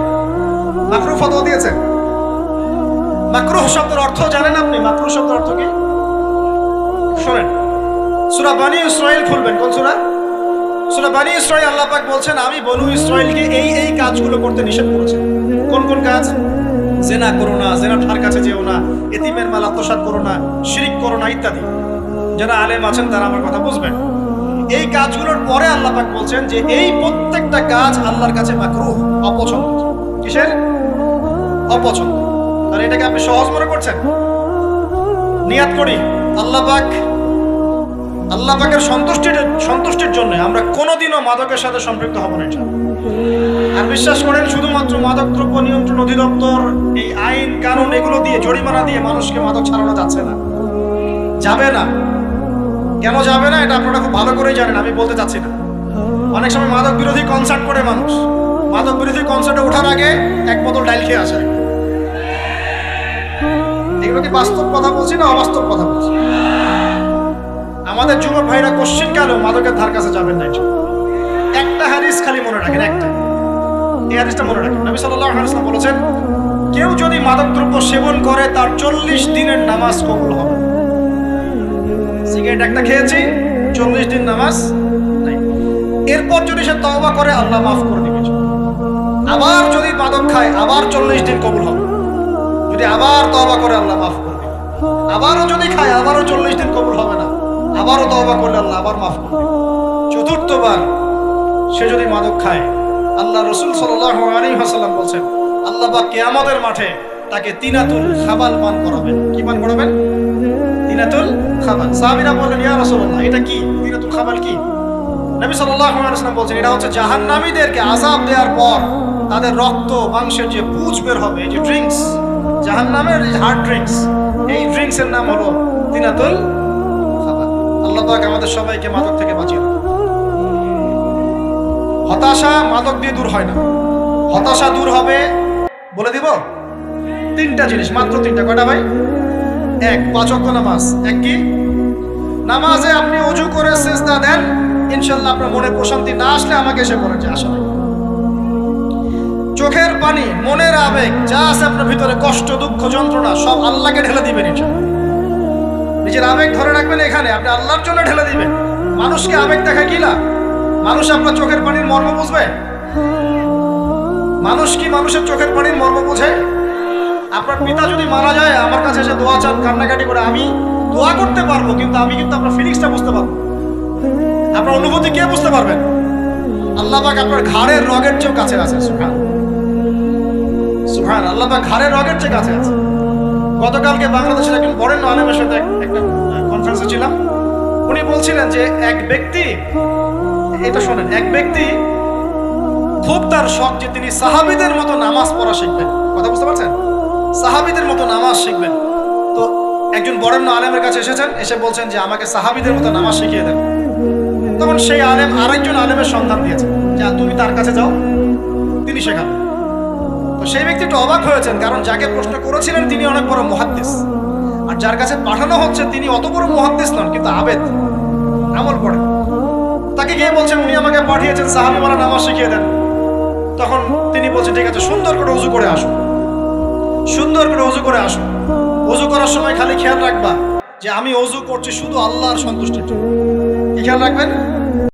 মাকরুহ ফতোয়া দিয়েছে? মাকরুহ শব্দের অর্থ জানেন আপনি? মাকরুহ শব্দের অর্থ কি শোনেন, সূরা বনী ইসরাইল খুলবেন। কোন সূরা? সূরা বনী ইসরাইল। আল্লাহ পাক বলছেন আমি বনু ইসরাইলকে এই এই কাজগুলো করতে নিষেধ করেছি। কোন কোন কাজ? জেনা করো না, জেনার ধার কাছে যেও না, এতিমের মাল আত্মসাৎ করো না, শিরক করো না, ইত্যাদি। যারা আলেম আছেন তারা আমার কথা বুঝবেন। এই কাজগুলোর পরে আল্লাহ পাক বলছেন যে এই প্রত্যেকটা কাজ আল্লাহর কাছে মাকরুহ, অপছন্দ। কিসের? অপছন্দ। আর এটাকে আপনি সহজ মনে করছেন? নিয়াত করি আল্লাহ পাকের সন্তুষ্টির জন্য আমরা কোনোদিনও মাদকের সাথে সম্পৃক্ত হব না। আর বিশ্বাস করেন, শুধুমাত্র মাদক দ্রব্য নিয়ন্ত্রণ অধিদপ্তর এই আইন কানুন এগুলো দিয়ে, জরিমানা দিয়ে মানুষকে মাদক ছাড়ানো যাচ্ছে না, যাবে না। কেন যাবে না এটা আপনারা খুব ভালো করেই জানেন, আমি বলতে চাচ্ছি না। অনেক সময় মাদক বিরোধী কনসার্ট করে মানুষ, মাদক বিরোধী কনসার্টে ওঠার আগে এক বোতল ডাইল খেয়ে আসে। এগুলো কি বাস্তব কথা বলছি না অবাস্তব কথা বলছি? আমাদের যুবক ভাইরা কোশ্চিন কালেও মাদকের ধার কাছে যাবেন না। একটা হাদিস খালি মনে রাখেন, একটা, এই হাদিসটা মনে রাখেন। নবী সাল্লাল্লাহু আলাইহি ওয়াসাল্লাম বলেছেন কেউ যদি মাদক দ্রব্য সেবন করে তার 40 দিনের নামাজ কবুল হবে। সিগারেট একটা খেয়েছি, 40 দিন নামাজ নাই। এরপর যদি সে তওবা করে আল্লাহ মাফ করে দিবে। আবার যদি মাদক খায় আবার 40 দিন কবুল হবে। যদি আবার তওবা করে আল্লাহ মাফ করে দিবে। আবারও যদি খায় আবারও 40 দিন কবুল হবে না, আবারও তওবা করলে আল্লাহ আবার মাফ করে দিবে। চতুর্থবার সে যদি মাদক খায়, আল্লাহ রাসূল সাল্লাল্লাহু আলাইহি ওয়াসাল্লাম বলেন আল্লাহ পাক কিয়ামতের মাঠে তাকে তিনাতুল খাবাল পান করাবেন। কি পান করাবেন? তিনাতুল খাবাল। সাহাবীরা বললেন, ইয়া রাসূলুল্লাহ, এটা কি তিনাতুল খাবাল কি? নবী সাল্লাল্লাহু আলাইহি ওয়াসাল্লাম বলছেন, এটা হচ্ছে জাহান্নামীদেরকে আযাব দেওয়ার পর তাদের রক্ত মাংসের যে পুঁজ বের হবে, এই যে ড্রিঙ্কস, জাহান্নামের হার্ড ড্রিঙ্কস, এই ড্রিঙ্কসের নাম হলো তিনাতুল খাবাল। আল্লাহ পাক আমাদের সবাইকে মাদক থেকে বাঁচিয়ে রাখুন। হতাশা মাদক দিয়ে দূর হয় না। হতাশা দূর হবে, বলে দিব, তিনটা জিনিস, মাত্র তিনটা। কয়টা ভাই? এক, 5 ওয়াক্ত নামাজ। এক কি? নামাজে আপনি ওযু করে সিজদা দেন, ইনশাআল্লাহ আপনার মনে প্রশান্তি না আসলে আমাকে এসে বলেন যে আসলে চোখের পানি, মনের আবেগ যা আছে আপনার ভিতরে, কষ্ট, দুঃখ, যন্ত্রণা, সব আল্লাহকে ঢেলে দিবেন ইনশাআল্লাহ। নিজের আবেগ ধরে রাখবেন এখানে, আপনি আল্লাহর জন্য ঢেলে দিবেন। মানুষকে আবেগ দেখা কি লাভ? মানুষ আপনার চোখের পানির মর্ম বুঝবে? মানুষ কি মানুষের চোখের পানির মর্ম বোঝে? আপনার পিতা যদি মারা যায়, আমার কাছে এসে দোয়া চান, কান্নাকাটি করে, আমি দোয়া করতে পারবো, কিন্তু আমি কিন্তু আপনার ফিলিংসটা বুঝতে পারবো। আপনার অনুভূতি কে বুঝতে পারবেন? আল্লাহ পাক আপনার ঘাড়ের রগের চেয়েও কাছে আছে। সুবহান সুবহান, আল্লাহ পাক ঘাড়ের রগের চেয়ে কাছে আছে। গতকালকে বাংলাদেশের একজন বরেণ্য আলেমের সাথে একটা কনফারেন্সে ছিলাম। উনি বলছিলেন যে এক ব্যক্তি, এটা শোনেন, এক ব্যক্তি খুব তার শখ যে তিনি সাহাবীদের মতো নামাজ পড়া শিখবেন। কথা বুঝতে পারছেন? সাহাবীদের মতো নামাজ শিখবেন। তো একজন বরেণ্য আলেমের কাছে এসেছেন, এসে বলছেন যে আমাকে সাহাবীদের মতো নামাজ শিখিয়ে দেন। তখন সেই আলেম আরেকজন আলেমের সন্ধান দিয়েছেন, যে তুমি তার কাছে যাও, তিনি শেখাবেন। তো সেই ব্যক্তি একটু অবাক হয়েছেন, কারণ যাকে প্রশ্ন করেছিলেন তিনি অনেক বড় মুহাদ্দিস, আর যার কাছে পাঠানো হচ্ছে তিনি অত বড় মুহাদ্দিস নন, কিন্তু আবেদ, আমল পড়েন। তাকে গিয়ে বলছেন উনি আমাকে পাঠিয়েছেন সাহাবী মারা নামাজ শিখিয়ে দেন। তখন তিনি বলছেন ঠিক আছে, সুন্দর করে ওযু করে আসো, সুন্দর করে ওযু করে আসো। ওযু করার সময় খালি খেয়াল রাখবা যে আমি ওযু করছি শুধু আল্লাহর সন্তুষ্টির জন্য। কি খেয়াল রাখবেন?